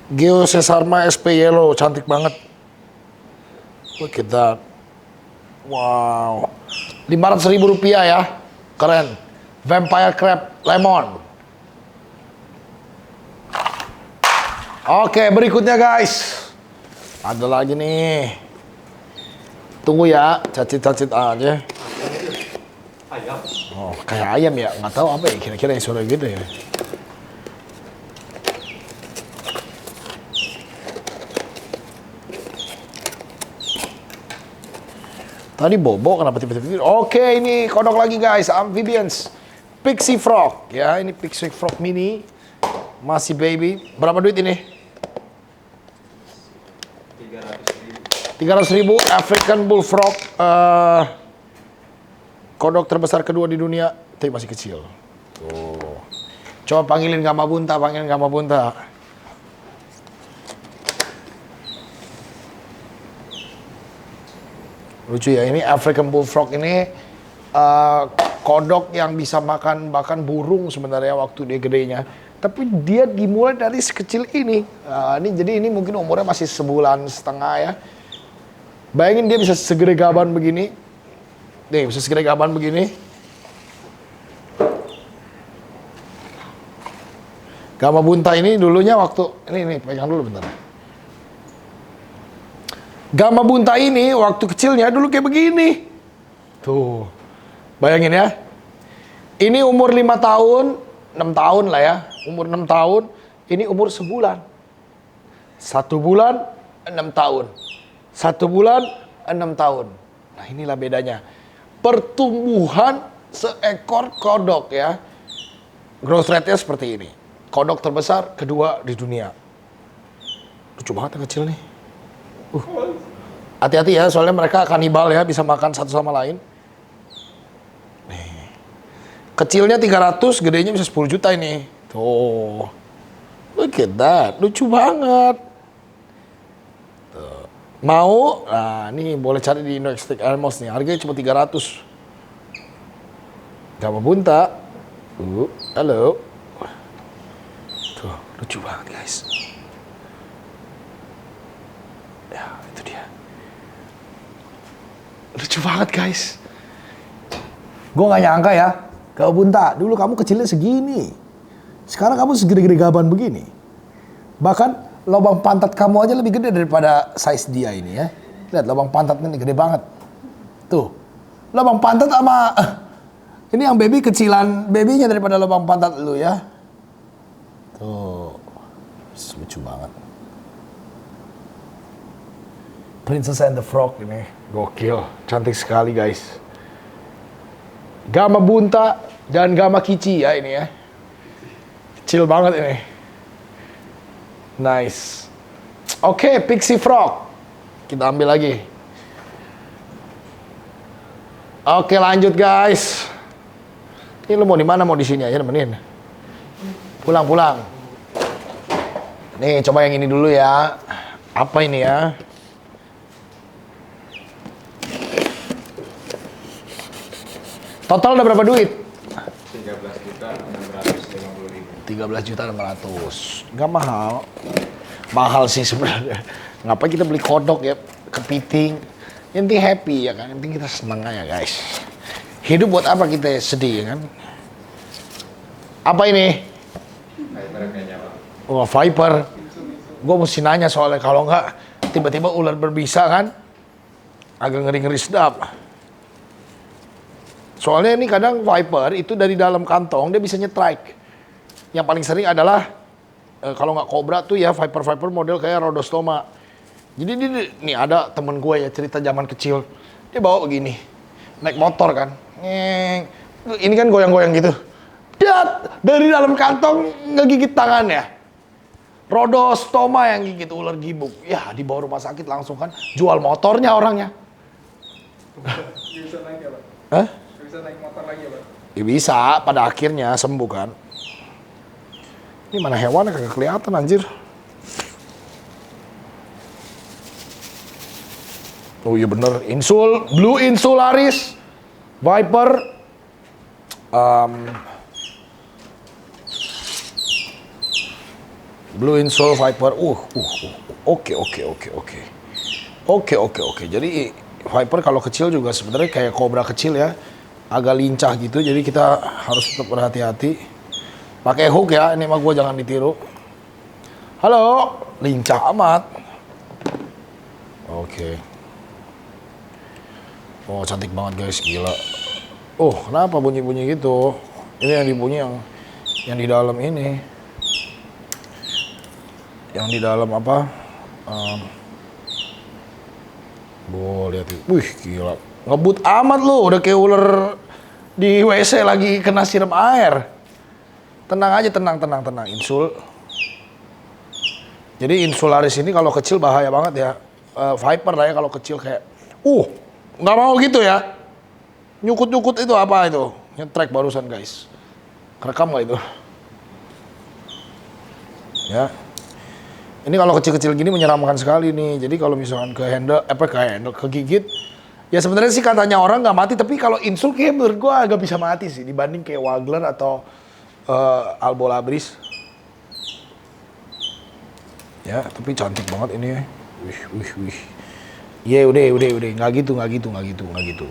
Geo Cesarma SP Yellow, cantik banget. Look at that. Wow. 500.000 rupiah ya. Keren. Vampire Crab Lemon. Oke, berikutnya guys. Ada lagi nih. Tunggu ya, cacit-cacit aja. Ayam. Oh, kayak ayam ya. Nggak tahu apa ya kira-kira yang suara gitu ya. Tadi bobo, kenapa tiba-tiba? Oke, ini kodok lagi guys, amphibians. Pixie Frog, ya ini Pixie Frog mini. Masih baby. Berapa duit ini? 300.000 African Bullfrog. Kodok terbesar kedua di dunia, tapi masih kecil. Tuh. Coba panggilin Gama Bunta, panggilin Gama Bunta. Lucu ya, ini African Bullfrog ini kodok yang bisa makan bahkan burung sebenarnya waktu dia gedenya. Tapi dia dimulai dari sekecil ini. Jadi ini mungkin umurnya masih 1,5 bulan ya. Bayangin dia bisa segede gaban begini. Nih, bisa segede gaban begini. Gama Bunta ini dulunya waktu ini pegang dulu bentar. Gama Bunta ini waktu kecilnya dulu kayak begini. Tuh. Bayangin ya. Ini umur 5 tahun, 6 tahun lah ya. Umur 6 tahun, ini umur sebulan. 1 bulan, 6 tahun. 1 bulan, 6 tahun. Nah inilah bedanya. Pertumbuhan seekor kodok ya. Growth rate-nya seperti ini. Kodok terbesar kedua di dunia. Lucu banget yang kecil nih. Hati-hati ya, soalnya mereka kanibal ya, bisa makan satu sama lain. Nih. Kecilnya 300, gedenya bisa 10 juta ini. Tuh. Look at that, lucu banget. Tuh. Mau? Nah, ini boleh cari di Indo Exotic Animals nih. Harganya cuma 300. Gama Bunta. Halo. Tuh, lucu banget guys. Ya, itu dia. Lucu banget guys. Gue gak nyangka ya. Gama Bunta, dulu kamu kecilnya segini. Sekarang kamu segede-gede gaban begini. Bahkan lubang pantat kamu aja lebih gede daripada size dia ini ya. Lihat lubang pantatnya ini gede banget. Tuh. Lubang pantat sama ini yang baby kecilan babynya daripada lubang pantat lu ya. Tuh. Lucu banget. Princess and the Frog ini. Gokil. Cantik sekali guys. Gama Bunta dan Gama Kici ya ini ya. Kecil banget ini. Nice. Oke, Pixie Frog. Kita ambil lagi. Oke, lanjut guys. Ini lu mau di mana? Mau di sini aja nemenin. Pulang. Nih, coba yang ini dulu ya. Apa ini ya? Total udah berapa duit? 13.650.000. Nggak mahal. Mahal sih sebenarnya. Ngapain kita beli kodok ya, kepiting. Yang penting happy ya kan. Yang penting kita senang aja guys. Hidup buat apa kita sedih ya kan? Apa ini? Viper kayaknya, Pak. Oh, Viper. Gue mesti nanya soalnya kalau nggak tiba-tiba ular berbisa kan. Agak ngeri-ngeri sedap. Soalnya ini kadang Viper itu dari dalam kantong dia bisa nyetrike. Yang paling sering adalah kalau nggak kobra tuh ya Viper model kayak Rhodostoma. Jadi nih ada temen gue ya cerita zaman kecil. Dia bawa begini, naik motor kan. Ini kan goyang-goyang gitu. Dari dalam kantong ngegigit tangannya. Rhodostoma yang gigit ular gibuk. Ya dibawa rumah sakit langsung kan. Jual motornya orangnya. Bisa naik ya, Pak? Hah? Bisa naik motor lagi ya, Pak? Ya bisa, pada akhirnya sembuh kan. Ini mana hewannya kagak kelihatan anjir. Oh iya bener, Insul, Blue Insularis, Viper. Blue Insole Viper. Oke. Oke. Jadi Viper kalau kecil juga sebenarnya kayak kobra kecil ya. Agak lincah gitu. Jadi kita harus tetap berhati-hati. Pakai hook ya. Ini mah gua jangan ditiru. Halo, lincah amat. Oke. Oh, cantik banget guys, gila. Oh, kenapa bunyi-bunyi gitu? Ini yang dibunyi yang di dalam ini. Yang di dalam apa? Lihat itu. Wih, gila. Ngebut amat lu, udah kayak ular di WC lagi kena siram air. Tenang aja, tenang. Insul. Jadi insularis ini kalau kecil bahaya banget ya. Viper lah ya kalau kecil kayak. Nggak mau gitu ya. Nyukut-nyukut itu apa itu? Nge-track barusan guys. Kerekam nggak itu? Ya. Ini kalau kecil-kecil gini menyeramkan sekali nih. Jadi kalau misalkan kegigit. Ya sebenarnya sih katanya orang nggak mati. Tapi kalau insul kayak menurut gue agak bisa mati sih. Dibanding kayak Wagler atau Albolabris. Ya, tapi cantik banget ini ya. Wih. Ya udah. Nggak gitu.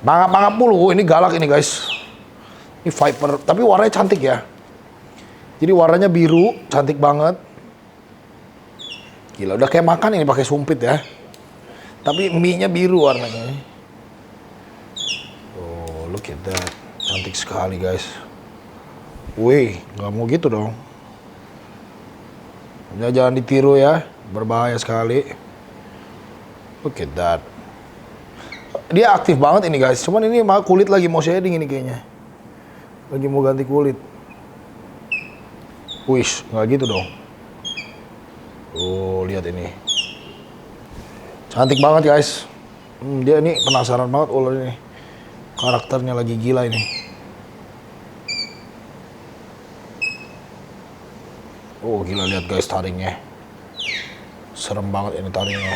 Mangap mulu. Ini galak ini guys. Ini Viper. Tapi warnanya cantik ya. Jadi warnanya biru, cantik banget. Gila, udah kayak makan ini pakai sumpit ya. Tapi mie-nya biru warnanya. Oh, look at that. Cantik sekali guys. Wih, nggak mau gitu dong. Jangan ditiru ya. Berbahaya sekali. Look at that. Dia aktif banget ini guys. Cuman ini mah kulit lagi mau shading ini kayaknya. Lagi mau ganti kulit. Wih, nggak gitu dong. Oh, lihat ini. Cantik banget guys. Dia ini penasaran banget ular ini. Karakternya lagi gila ini. Oh, gila lihat guys taringnya. Serem banget ini taringnya.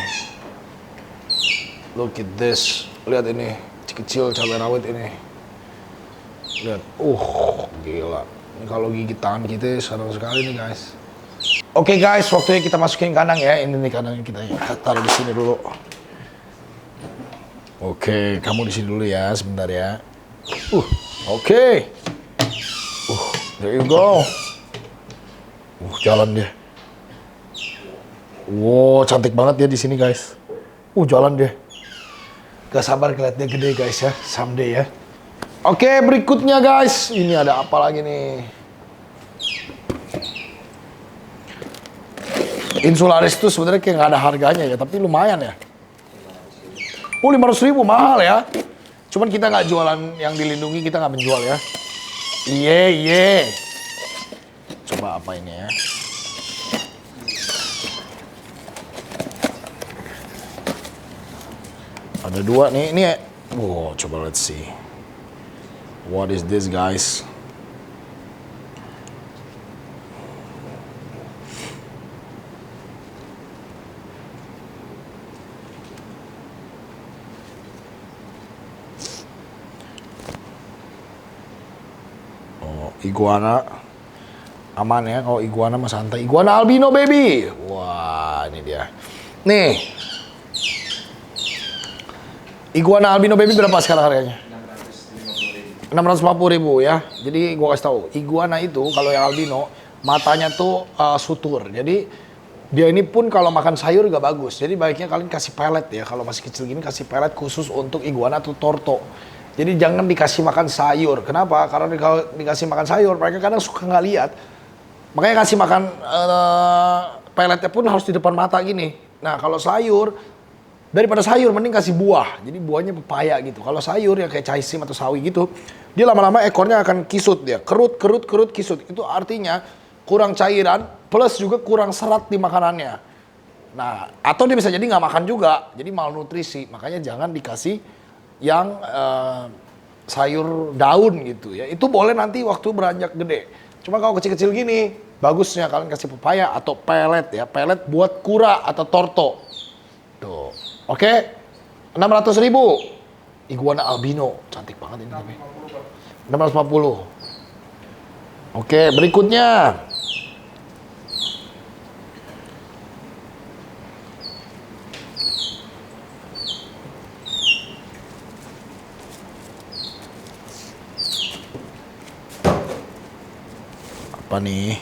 Look at this. Lihat ini, kecil cabai rawit ini. Lihat, gila. Ini kalau gigit tangan kita seru sekali nih guys. Oke guys, waktunya kita masukin kandang ya. Ini nih kandangnya kita taruh di sini dulu. Oke, kamu di sini dulu ya, sebentar ya. Oke. There you go. Jalan dia. Wow, cantik banget dia di sini guys. Jalan dia. Gak sabar ngeliat dia gede guys ya, someday ya. Oke, berikutnya guys. Ini ada apa lagi nih? Insularis itu sebenarnya kayak nggak ada harganya ya, tapi lumayan ya. 500.000 mahal ya. Cuman kita nggak jualan yang dilindungi, kita nggak menjual ya. Iya. Coba apa ini ya? Ada dua nih, ini. Coba let's see. What is this guys? Iguana. Aman ya, kalau iguana mah santai. Iguana albino baby. Wah, ini dia. Nih. Iguana albino baby berapa sekarang harganya? 650.000 ya. Jadi gua kasih tahu, iguana itu kalau yang albino matanya tuh sutur. Jadi dia ini pun kalau makan sayur gak bagus. Jadi baiknya kalian kasih pelet ya. Kalau masih kecil gini kasih pelet khusus untuk iguana atau torto. Jadi jangan dikasih makan sayur. Kenapa? Karena kalau dikasih makan sayur mereka kadang suka nggak lihat. Makanya kasih makan peletnya pun harus di depan mata gini. Nah kalau sayur, daripada sayur mending kasih buah. Jadi buahnya pepaya gitu. Kalau sayur yang kayak caisim atau sawi gitu, dia lama-lama ekornya akan kisut dia. Kerut kisut. Itu artinya kurang cairan plus juga kurang serat di makanannya. Nah atau dia bisa jadi nggak makan juga. Jadi malnutrisi. Makanya jangan dikasih yang sayur daun gitu ya. Itu boleh nanti waktu beranjak gede. Cuma kalau kecil-kecil gini, bagusnya kalian kasih pepaya atau pelet ya. Pelet buat kura atau torto. Tuh. Oke. 600.000. Iguana albino. Cantik banget ini. 650. Oke, berikutnya. Apa nih?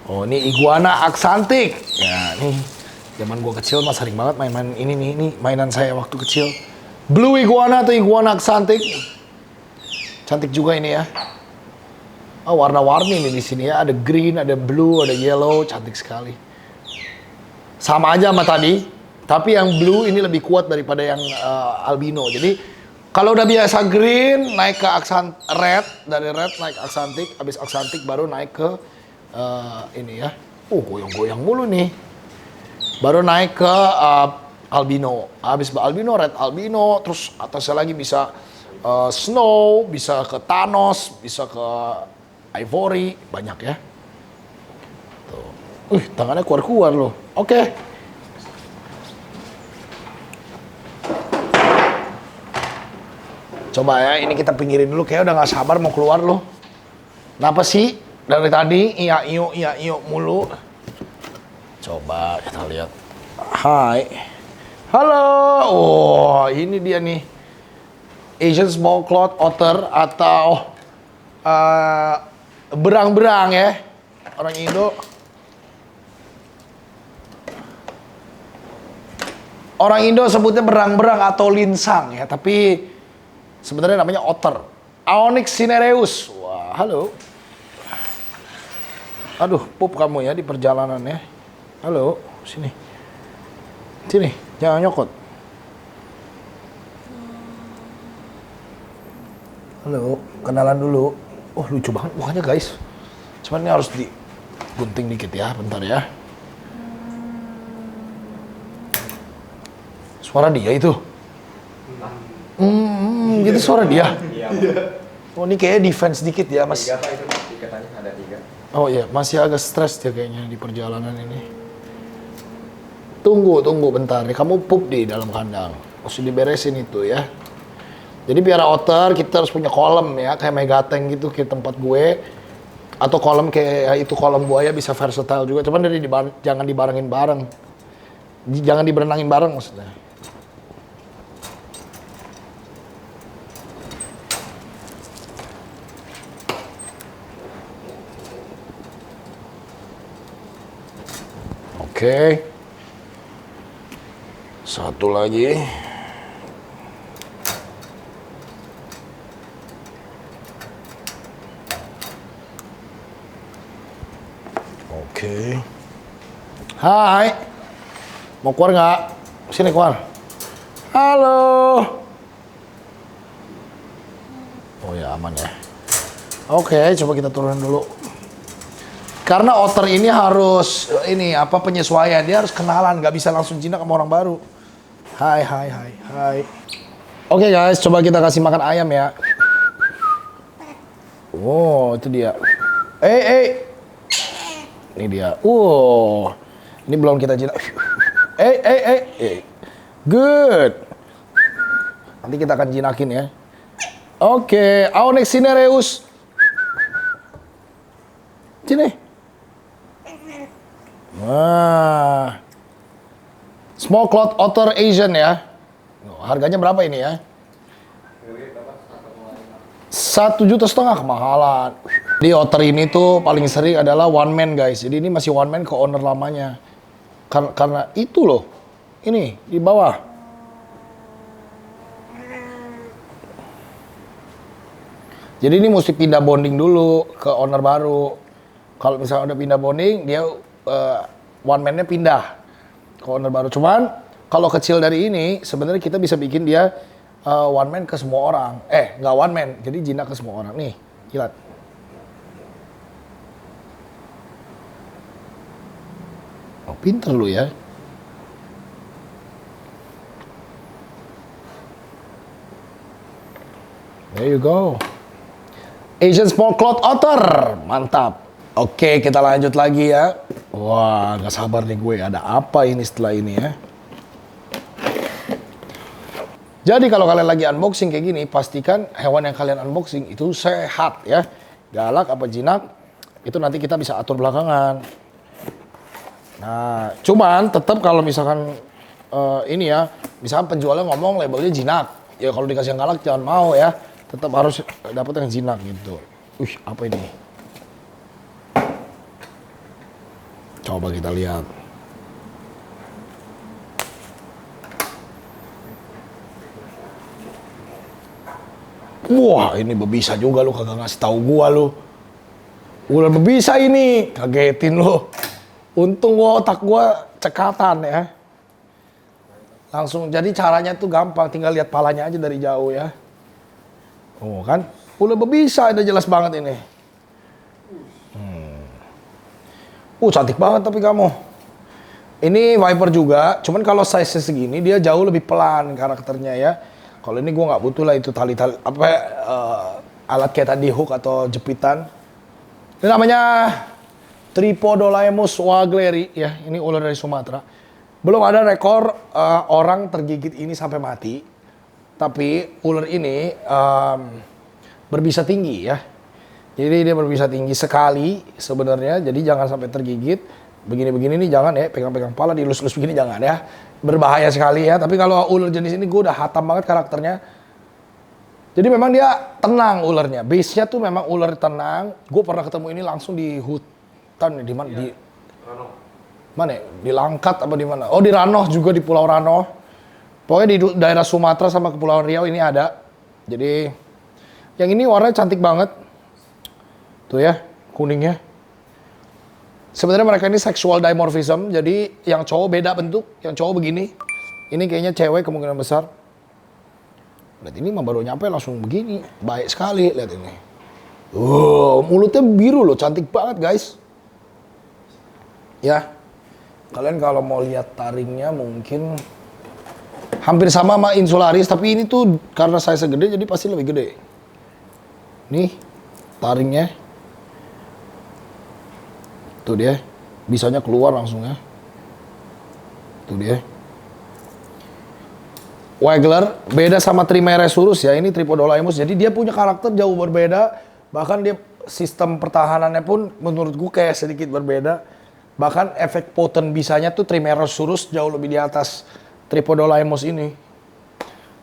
Oh, ini iguana aksantik. Ya, nih. Zaman gua kecil mah sering banget main-main ini nih. Ini mainan saya waktu kecil. Blue iguana atau iguana aksantik. Cantik juga ini ya. Oh, warna-warni nih di sini ya. Ada green, ada blue, ada yellow. Cantik sekali. Sama aja sama tadi. Tapi yang blue ini lebih kuat daripada yang albino. Jadi, kalau udah biasa green, naik ke red. Dari red naik aksantik. Habis aksantik baru naik ke ini ya. Goyang-goyang mulu nih. Baru naik ke albino. Habis albino, red albino. Terus atasnya lagi bisa snow, bisa ke Thanos, bisa ke ivory. Banyak ya. Tuh. Tangannya keluar-keluar loh. Oke. Coba ya, ini kita pinggirin dulu. Kayaknya udah gak sabar mau keluar loh. Kenapa sih? Dari tadi, iya iyo mulu. Coba kita lihat. Hai. Halo. Oh, ini dia nih. Asian Small Cloth Otter atau berang-berang ya. Orang Indo. Orang Indo sebutnya berang-berang atau linsang ya. Tapi sebenarnya namanya otter. Onyx cinereus. Wah, halo. Aduh, pup kamu ya di perjalanan ya. Halo, sini. Sini, jangan nyokot. Halo, kenalan dulu. Oh, lucu banget mukanya guys. Cuman ini harus digunting dikit ya, bentar ya. Suara dia itu. Gitu suara dia. Iya. Oh, ini kayaknya defense dikit ya, Mas. 3 Pak itu tiketannya ada 3. Oh iya, masih agak stres dia kayaknya di perjalanan ini. Tunggu bentar. Kamu pup di dalam kandang. Harus diberesin itu ya. Jadi biar otter kita harus punya kolam ya, kayak megateng gitu kayak tempat gue. Atau kolam kayak itu kolam buaya bisa versatile juga. Cuman jangan dibarengin bareng. Jangan diberenangin bareng maksudnya. Oke. Satu lagi. Oke. Hai. Mau keluar nggak? Sini keluar. Halo. Oh ya, aman ya. Oke, coba kita turunin dulu. Karena otter ini harus penyesuaian, dia harus kenalan, nggak bisa langsung jinak sama orang baru. Hai. Oke guys, coba kita kasih makan ayam ya. Oh, itu dia. Ini dia. Ini belum kita jinak. Good. Nanti kita akan jinakin ya. Oke, Onyx cinereus. Sini. Wah, Small Cloth Otter Asian ya. Harganya berapa ini ya? 1,5 juta kemahalan. Di otter ini tuh paling sering adalah one man guys. Jadi ini masih one man ke owner lamanya. Karena itu loh. Ini di bawah. Jadi ini mesti pindah bonding dulu ke owner baru. Kalau misalnya udah pindah bonding, dia one man-nya pindah ke owner baru. Cuman kalau kecil dari ini sebenarnya kita bisa bikin dia one man ke semua orang. Nggak one man, jadi jinak ke semua orang. Nih, lihat. Oh, pinter lu ya. There you go. Asian Small Cloth Otter, mantap. Oke, kita lanjut lagi ya. Wah, gak sabar nih gue. Ada apa ini setelah ini ya? Jadi kalau kalian lagi unboxing kayak gini, pastikan hewan yang kalian unboxing itu sehat ya. Galak apa jinak, itu nanti kita bisa atur belakangan. Nah, cuman tetap kalau misalkan ini ya, misalnya penjualnya ngomong labelnya jinak. Ya kalau dikasih yang galak jangan mau ya. Tetap harus dapat yang jinak gitu. Apa ini? Coba kita lihat. Wah, ini berbisa juga lu, kagak ngasih tahu gua lu. Ular berbisa ini, kagetin lu. Untung otak gua cekatan ya. Langsung, jadi caranya tuh gampang, tinggal lihat palanya aja dari jauh ya. Oh kan, ular berbisa, udah jelas banget ini. Cantik banget tapi kamu. Ini Viper juga, cuman kalau size segini dia jauh lebih pelan karakternya ya. Kalau ini gue nggak butuh lah itu tali-tali alat kayak tadi hook atau jepitan. Ini namanya Tripodolaemus wagleri ya. Ini ular dari Sumatera. Belum ada rekor orang tergigit ini sampai mati. Tapi ular ini berbisa tinggi ya. Jadi dia berbisa tinggi sekali sebenarnya. Jadi jangan sampai tergigit. Begini-begini nih jangan ya. Pegang-pegang kepala dilus-lus begini jangan ya. Berbahaya sekali ya. Tapi kalau ular jenis ini gue udah hatam banget karakternya. Jadi memang dia tenang ularnya. Base-nya tuh memang ular tenang. Gue pernah ketemu ini langsung di hutan di mana? Di mana ya? Di Langkat apa di mana? Oh di Ranoh juga, di Pulau Ranoh. Pokoknya di daerah Sumatera sama Kepulauan Riau ini ada. Jadi yang ini warnanya cantik banget. Tuh ya, kuningnya. Sebenarnya mereka ini sexual dimorphism. Jadi yang cowok beda bentuk, yang cowok begini. Ini kayaknya cewek kemungkinan besar. Lihat ini mah baru nyampe langsung begini. Baik sekali, lihat ini. Mulutnya biru loh, cantik banget guys. Ya, kalian kalau mau lihat taringnya mungkin hampir sama Insularis, tapi ini tuh karena size gede jadi pasti lebih gede. Nih, taringnya. Tuh dia, bisanya keluar langsung ya. Tuh dia. Waggler, beda sama Trimeresurus ya, ini Tripodolaemus. Jadi dia punya karakter jauh berbeda. Bahkan dia sistem pertahanannya pun menurutku kayak sedikit berbeda. Bahkan efek potent bisanya tuh Trimeresurus jauh lebih di atas Tripodolaemus ini.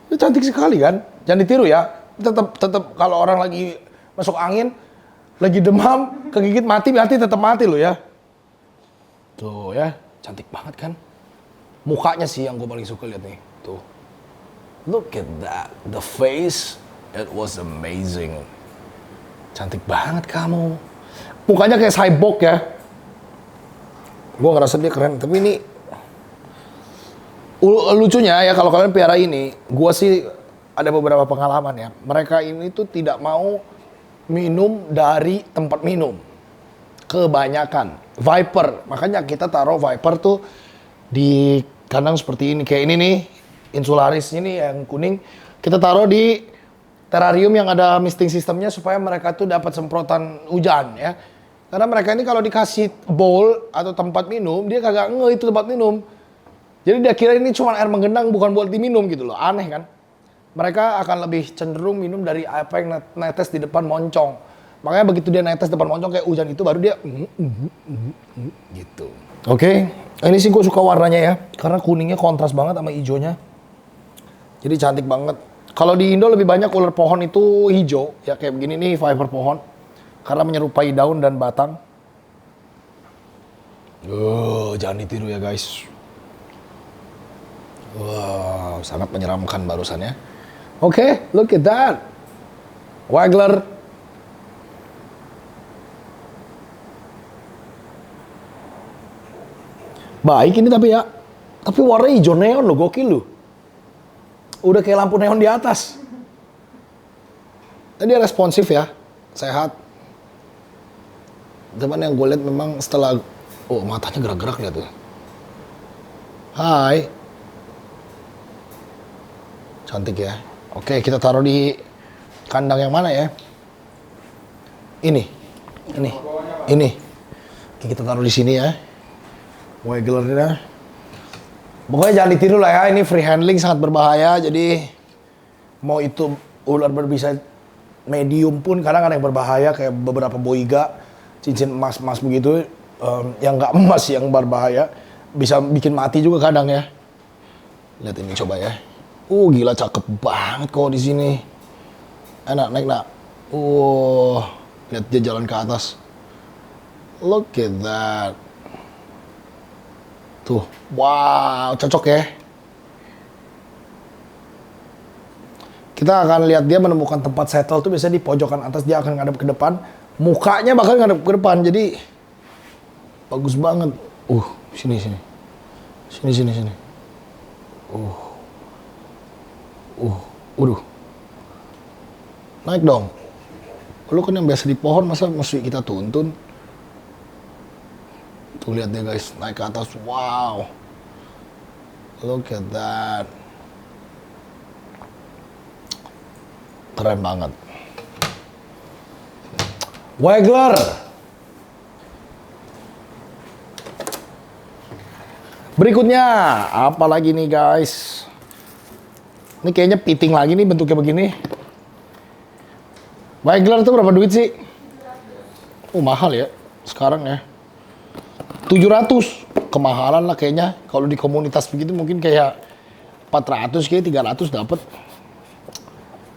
Itu cantik sekali kan? Jangan ditiru ya. Tetap kalau orang lagi masuk angin, lagi demam, kegigit mati tetap mati loh ya. Tuh ya, cantik banget kan? Mukanya sih yang gue paling suka lihat nih. Tuh. Look at that. The face, it was amazing. Cantik banget kamu. Mukanya kayak cyborg ya. Gue ngerasa dia keren, tapi ini lucunya ya kalau kalian piara ini, gue sih ada beberapa pengalaman ya. Mereka ini tuh tidak mau minum dari tempat minum. Kebanyakan. Viper. Makanya kita taruh Viper tuh di kandang seperti ini. Kayak ini nih. Insularis ini yang kuning. Kita taruh di terrarium yang ada misting sistemnya supaya mereka tuh dapat semprotan hujan ya. Karena mereka ini kalau dikasih bowl atau tempat minum, dia kagak itu tempat minum. Jadi dia kira ini cuma air menggenang bukan buat diminum gitu loh. Aneh kan? Mereka akan lebih cenderung minum dari apa yang netes di depan moncong. Makanya begitu dia netes depan moncong kayak hujan itu baru dia gitu. Oke, ini sih gue suka warnanya ya. Karena kuningnya kontras banget sama hijaunya. Jadi cantik banget. Kalau di Indo lebih banyak ular pohon itu hijau. Ya kayak begini nih Viper pohon. Karena menyerupai daun dan batang. Jangan ditiru ya guys. Wow, sangat menyeramkan barusan ya. Oke, look at that. Waggler. Baik ini tapi ya. Tapi warna hijau neon loh, gokil loh. Udah kayak lampu neon di atas. Tadi responsif ya, sehat. Teman yang gue lihat memang setelah, matanya gerak-gerak lihat tuh. Hai. Cantik ya. Oke, kita taruh di kandang yang mana ya? Ini. Oke, kita taruh di sini ya. Wagglernya. Pokoknya jangan ditiru lah ya, ini free handling sangat berbahaya. Jadi mau itu ular berbisa medium pun kadang ada yang berbahaya kayak beberapa boiga, cincin emas-emas begitu, yang nggak emas yang berbahaya, bisa bikin mati juga kadang ya. Lihat ini coba ya. Gila cakep banget kok di sini. Enak naik nak. Lihat dia jalan ke atas. Look at that. Tuh, wow, cocok ya. Kita akan lihat dia menemukan tempat settle tuh biasanya di pojokan atas, dia akan ngadep ke depan. Mukanya bakal ngadep ke depan, jadi bagus banget. Sini. Waduh. Naik dong. Lu kan yang biasa di pohon, masa mesti kita tuntun? Tuh lihat deh guys, naik ke atas. Wow. Look at that. Keren banget. Waggler. Berikutnya, apa lagi nih guys? Ini kayaknya piting lagi nih bentuknya begini. Waggler itu berapa duit sih? Mahal ya sekarang ya. 700. Kemahalan lah kayaknya. Kalau di komunitas begitu mungkin kayak 400 kayak 300 dapat.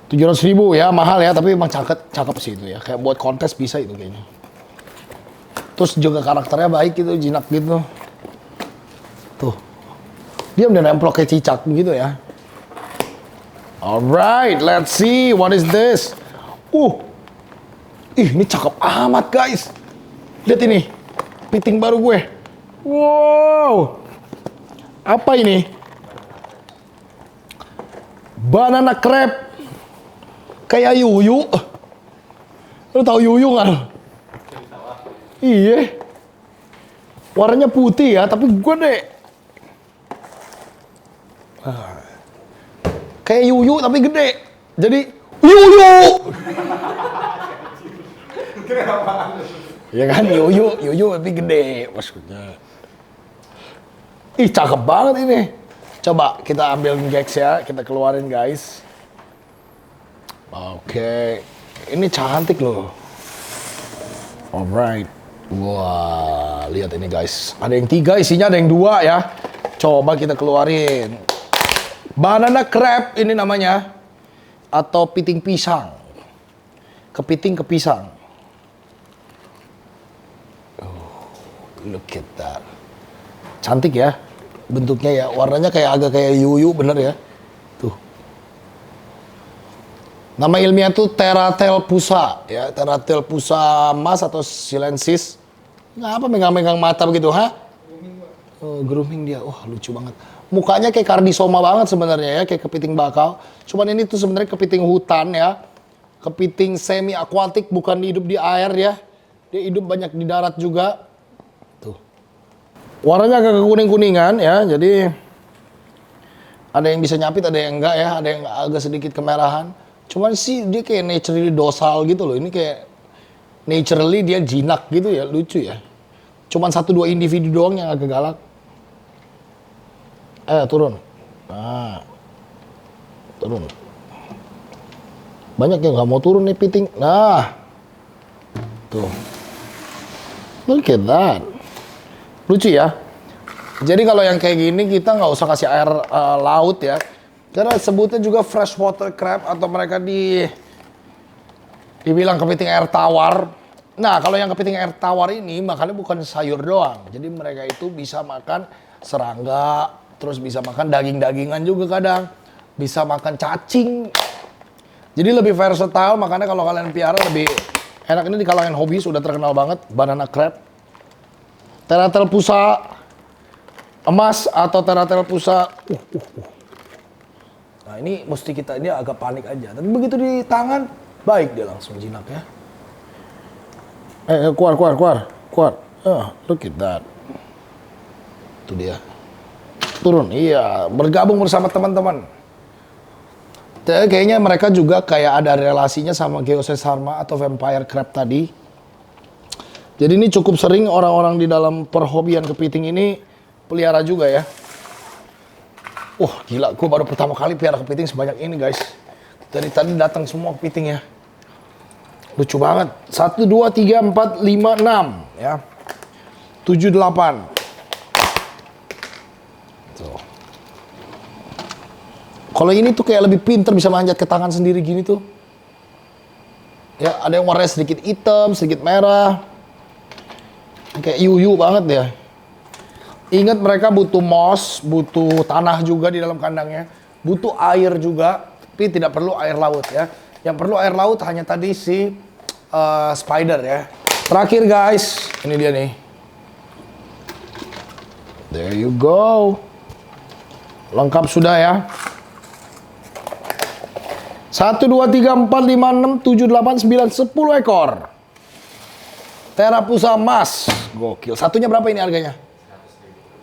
700.000 ya, mahal ya, tapi emang cakep sih itu ya. Kayak buat kontes bisa itu kayaknya. Terus juga karakternya baik gitu, jinak gitu. Tuh. Dia udah nempel kayak cicak gitu ya. Alright, let's see what is this. Ini cakep amat guys. Lihat ini, piting baru gue. Wow. Apa ini? Banana crab. Kayak yuyu. Lu tahu yuyu kan? Iya. Warnanya putih ya, tapi gede. Kayak yuyu tapi gede. Jadi yuyu. Ya kan yuyu tapi gede maksudnya. Cakep banget ini. Coba kita ambil gags ya, kita keluarin guys. Oke, ini cantik loh. Alright. Wah, lihat ini guys. Ada yang 3, isinya ada yang 2 ya. Coba kita keluarin. Banana crab ini namanya. Atau piting pisang. Kepiting ke pisang. Look at that. Cantik ya. Bentuknya ya. Warnanya kayak agak kayak yuyu, bener ya. Tuh. Nama ilmiah itu Teratelpusa, ya, Teratelpusa mas atau silensis. Ngapa megang-megang mata begitu, ha? Grooming dia, lucu banget. Mukanya kayak kardisoma banget sebenarnya ya, kayak kepiting bakau. Cuman ini tuh sebenarnya kepiting hutan ya, kepiting semi akuatik, bukan hidup di air ya. Dia hidup banyak di darat juga. Tuh, warnanya agak kuning-kuningan ya, jadi ada yang bisa nyapit, ada yang enggak ya, ada yang agak sedikit kemerahan. Cuman sih dia kayak naturally dosal gitu loh. Ini kayak naturally dia jinak gitu ya, lucu ya. Cuman 1-2 individu doang yang agak galak. Turun. Nah, turun. Banyak yang nggak mau turun nih piting. Nah, tuh. Look at that. Lucu ya. Jadi kalau yang kayak gini kita nggak usah kasih air laut ya. Karena sebutnya juga freshwater crab atau mereka dibilang kepiting air tawar. Nah, kalau yang kepiting air tawar ini makannya bukan sayur doang. Jadi mereka itu bisa makan serangga, terus bisa makan daging-dagingan juga kadang. Bisa makan cacing. Jadi lebih versatile, makanya kalau kalian piara lebih enak. Ini di kalangan hobi sudah terkenal banget, banana crab. Teratelpusa emas atau Teratelpusa. Nah ini mesti kita, dia agak panik aja. Tapi begitu di tangan, baik dia langsung jinak ya. Keluar. Look at that. Itu dia. Turun, iya. Bergabung bersama teman-teman. Kayaknya mereka juga kayak ada relasinya sama Geosesarma atau vampire crab tadi. Jadi ini cukup sering orang-orang di dalam perhobian kepiting ini pelihara juga ya. Gila, gue baru pertama kali pelihara kepiting sebanyak ini guys. Dari tadi datang semua kepiting ya. Lucu banget. 1, 2, 3, 4, 5, 6 ya. 7, 8. Tuh. Kalau ini tuh kayak lebih pinter, bisa manjat ke tangan sendiri gini tuh. Ya, ada yang warnanya sedikit hitam, sedikit merah. Kayak yuyu banget ya. Ingat mereka butuh moss, butuh tanah juga di dalam kandangnya. Butuh air juga, tapi tidak perlu air laut ya. Yang perlu air laut hanya tadi si spider ya. Terakhir guys, ini dia nih. There you go. Lengkap sudah ya. 1, 2, 3, 4, 5, 6, 7, 8, 9, 10 ekor. Terapusa emas. Gokil. Satunya berapa ini harganya?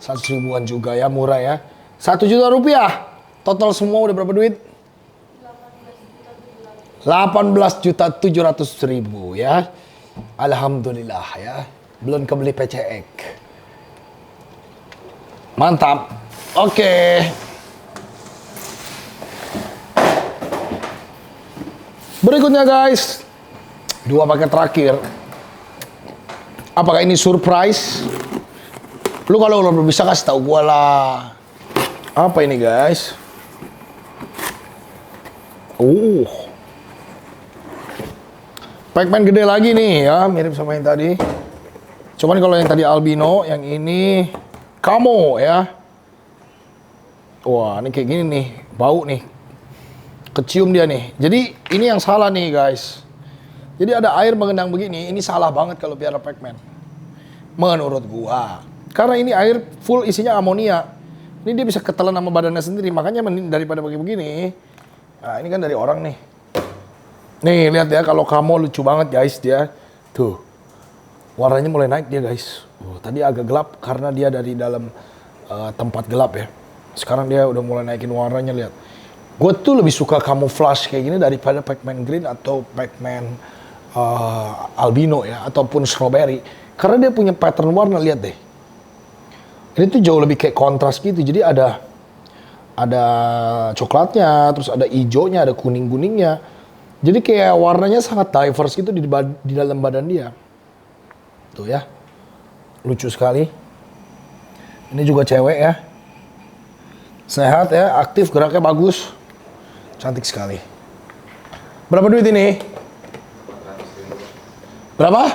100 ribuan juga ya, murah ya. 1 juta rupiah. Total semua udah berapa duit? 18.700.000 ya. Alhamdulillah ya. Belum kebeli PCX. Mantap. Oke. Berikutnya guys, 2 paket terakhir. Apakah ini surprise? Lu kalau belum bisa kasih tahu gua lah. Apa ini guys? Pac-Man gede lagi nih ya, mirip sama yang tadi. Cuman kalau yang tadi albino, yang ini Camo ya. Wah, ini kayak gini nih, bau nih. Kecium dia nih. Jadi ini yang salah nih guys. Jadi ada air mengendang begini, ini salah banget kalau piara Pac-Man. Menurut gua. Karena ini air full isinya amonia. Ini dia bisa ketelan sama badannya sendiri, makanya mending daripada begini. Nah, ini kan dari orang nih. Nih, lihat ya kalau kamu lucu banget guys dia. Tuh. Warnanya mulai naik dia guys. Tadi agak gelap karena dia dari dalam tempat gelap ya. Sekarang dia udah mulai naikin warnanya, lihat. Gue tuh lebih suka camouflage kayak gini daripada Pac-Man Green atau Pac-Man albino ya, ataupun strawberry. Karena dia punya pattern warna, lihat deh. Ini tuh jauh lebih kayak kontras gitu. Jadi ada coklatnya, terus ada hijaunya, ada kuning-kuningnya. Jadi kayak warnanya sangat diverse gitu di dalam badan dia. Tuh ya. Lucu sekali. Ini juga cewek ya. Sehat ya, aktif, geraknya bagus. Cantik sekali. Berapa duit ini? Berapa?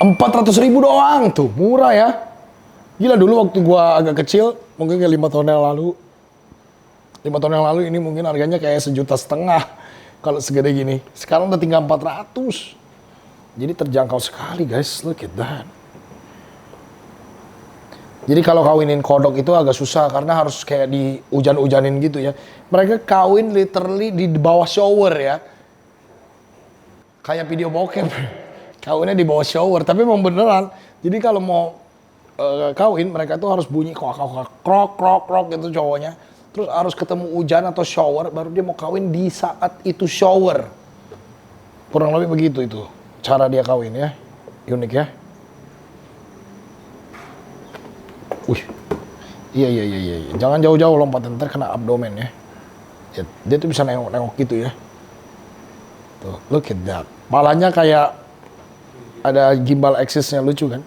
400.000 doang. Tuh, murah ya. Gila, dulu waktu gua agak kecil, mungkin kayak 5 tahun yang lalu. 5 tahun yang lalu ini mungkin harganya kayak 1,5 juta kalau segede gini. Sekarang udah tinggal 400. Jadi terjangkau sekali guys, look at that. Jadi kalau kawinin kodok itu agak susah karena harus kayak di hujan-hujanin gitu ya. Mereka kawin literally di bawah shower ya. Kayak video bokep. Kawinnya di bawah shower, tapi memang beneran. Jadi kalau mau kawin, mereka tuh harus bunyi krok gitu cowoknya. Terus harus ketemu hujan atau shower, baru dia mau kawin di saat itu shower. Kurang lebih begitu itu cara dia kawin ya. Unik ya. Wih, iya. Jangan jauh-jauh lompat, ntar kena abdomen ya. Dia tuh bisa nengok-nengok gitu ya. Tuh, look at that. Palanya kayak ada gimbal axisnya, lucu kan?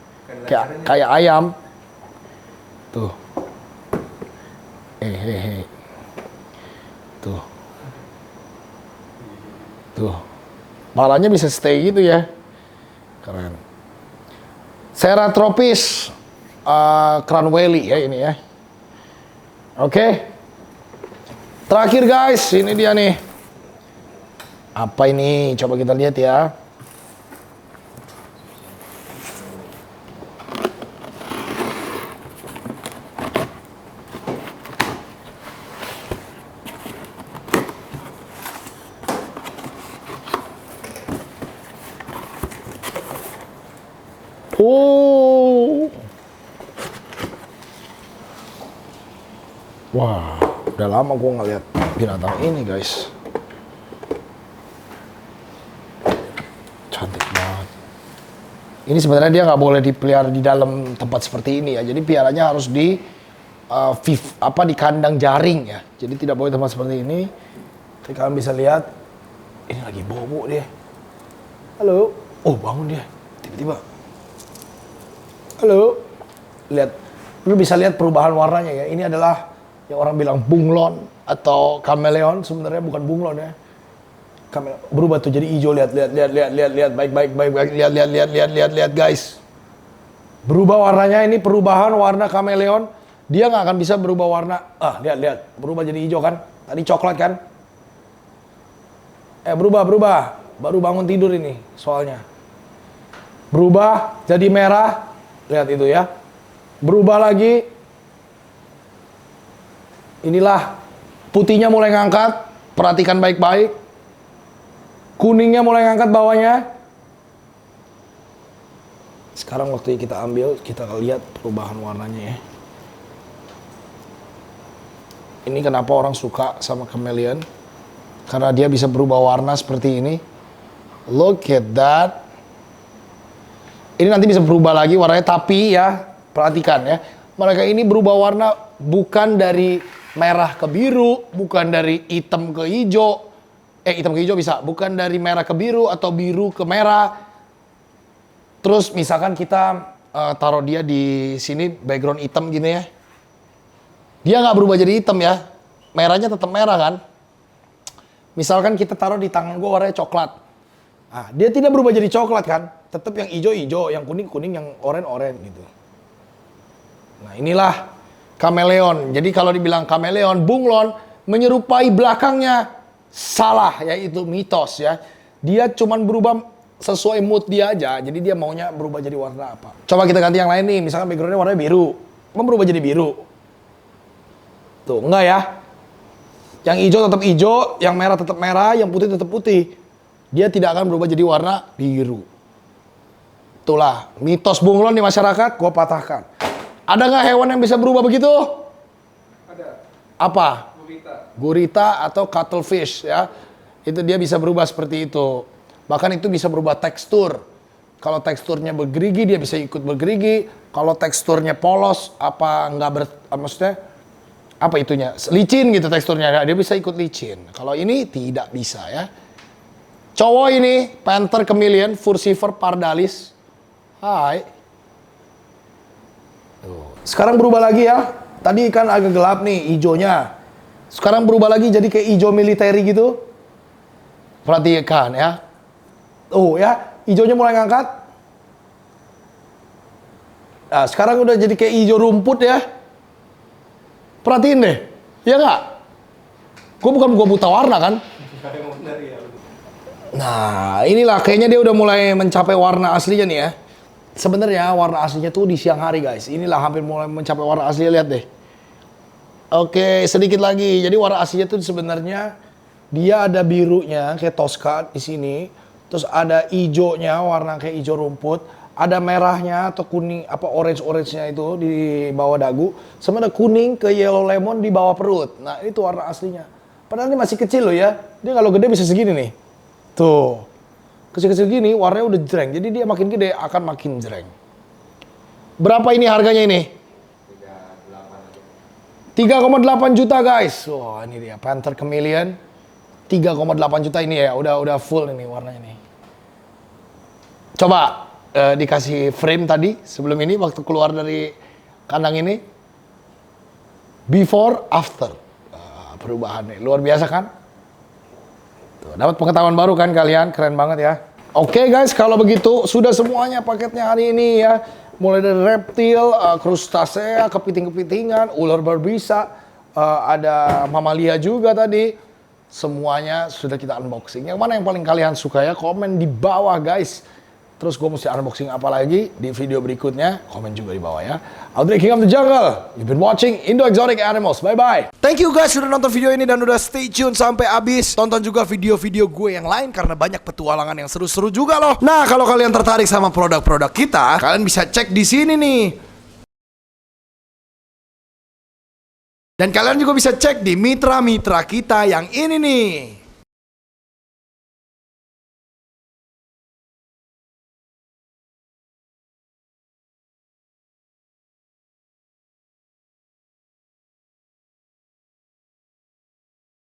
Kayak ayam. Tuh. Hehehe. Tuh. Tuh. Palanya bisa stay gitu ya. Keren. Ceratropis Cranwelli ya ini ya. Oke. Terakhir guys, ini dia nih. Apa ini? Coba kita lihat ya. Oh. Wah, udah lama gue ngeliat binatang ini guys. Cantik banget. Ini sebenarnya dia nggak boleh dipelihara di dalam tempat seperti ini ya. Jadi piaranya harus di di kandang jaring ya. Jadi tidak boleh tempat seperti ini. Jadi kalian bisa lihat, ini lagi bobo dia. Halo. Oh, bangun dia. Tiba-tiba. Halo. Lihat. Lu bisa lihat perubahan warnanya ya. Ini adalah yang orang bilang bunglon atau kameleon sebenarnya bukan bunglon ya. Berubah tuh jadi hijau, lihat baik lihat guys. Berubah warnanya, ini perubahan warna kameleon. Dia nggak akan bisa berubah warna. Lihat berubah jadi hijau kan? Tadi coklat kan? Berubah. Baru bangun tidur ini soalnya. Berubah jadi merah. Lihat itu ya. Berubah lagi. Inilah putihnya mulai ngangkat. Perhatikan baik-baik. Kuningnya mulai ngangkat bawahnya. Sekarang waktu kita ambil, kita lihat perubahan warnanya ya. Ini kenapa orang suka sama chameleon? Karena dia bisa berubah warna seperti ini. Look at that. Ini nanti bisa berubah lagi warnanya, tapi ya, perhatikan ya. Mereka ini berubah warna bukan dari merah ke biru, bukan dari hitam ke hijau. Hitam ke hijau bisa, bukan dari merah ke biru atau biru ke merah. Terus misalkan kita taruh dia di sini background hitam gini ya. Dia nggak berubah jadi hitam ya. Merahnya tetap merah kan. Misalkan kita taruh di tangan gue warnanya coklat. Dia tidak berubah jadi coklat kan. Tetap yang hijau-hijau, yang kuning-kuning, yang oranye-oranye gitu. Nah inilah kameleon. Jadi kalau dibilang kameleon, bunglon menyerupai belakangnya. Salah, yaitu mitos ya. Dia cuman berubah sesuai mood dia aja. Jadi dia maunya berubah jadi warna apa. Coba kita ganti yang lain nih. Misalkan backgroundnya warnanya biru. Mau berubah jadi biru. Tuh, enggak ya. Yang hijau tetap hijau, yang merah tetap merah, yang putih tetap putih. Dia tidak akan berubah jadi warna biru. Itulah mitos bunglon di masyarakat, gua patahkan. Ada nggak hewan yang bisa berubah begitu? Ada. Apa? Gurita. Gurita atau cuttlefish ya. Itu dia bisa berubah seperti itu. Bahkan itu bisa berubah tekstur. Kalau teksturnya bergerigi, dia bisa ikut bergerigi. Kalau teksturnya polos, maksudnya apa itunya? Licin gitu teksturnya, dia bisa ikut licin. Kalau ini tidak bisa ya. Cowok ini, panther chameleon, furcifer pardalis. Hai. Sekarang berubah lagi ya. Tadi kan agak gelap nih, hijaunya. Sekarang berubah lagi jadi kayak hijau militeri gitu. Perhatikan ya. Ya, hijaunya mulai ngangkat. Nah, sekarang udah jadi kayak hijau rumput ya. Perhatiin deh. Iya nggak? Gue buta warna kan? Nah, inilah kayaknya dia udah mulai mencapai warna aslinya nih ya. Sebenarnya warna aslinya tuh di siang hari guys. Inilah hampir mulai mencapai warna aslinya, lihat deh. Oke, sedikit lagi. Jadi warna aslinya tuh sebenarnya dia ada birunya kayak Tosca di sini. Terus ada hijaunya, warna kayak hijau rumput. Ada merahnya atau kuning, orange-nya itu di bawah dagu. Sama ada kuning ke yellow lemon di bawah perut. Nah, itu warna aslinya. Padahal ini masih kecil loh ya. Dia kalau gede bisa segini nih. Tuh. Kecil-kecil gini, warnanya udah jreng. Jadi dia makin gede akan makin jreng. Berapa ini harganya ini? 3,8 juta guys. Wah, ini dia panther chameleon. 3,8 juta ini ya, udah full ini warnanya nih. Coba dikasih frame tadi sebelum ini waktu keluar dari kandang ini. Before after. Perubahannya luar biasa kan? Tuh, dapat pengetahuan baru kan kalian, keren banget ya. Oke guys, kalau begitu sudah semuanya paketnya hari ini ya. Mulai dari reptil, krustasea, kepiting-kepitingan, ular berbisa, ada mamalia juga tadi. Semuanya sudah kita unboxing. Yang mana yang paling kalian suka ya? Komen di bawah guys. Terus gue mesti unboxing apa lagi di video berikutnya? Komen juga di bawah ya. Audrey King of the Jungle. You've been watching Indo Exotic Animals. Bye-bye. Thank you guys sudah nonton video ini dan udah stay tune sampai habis. Tonton juga video-video gue yang lain karena banyak petualangan yang seru-seru juga loh. Nah, kalau kalian tertarik sama produk-produk kita, kalian bisa cek di sini nih. Dan kalian juga bisa cek di mitra-mitra kita yang ini nih.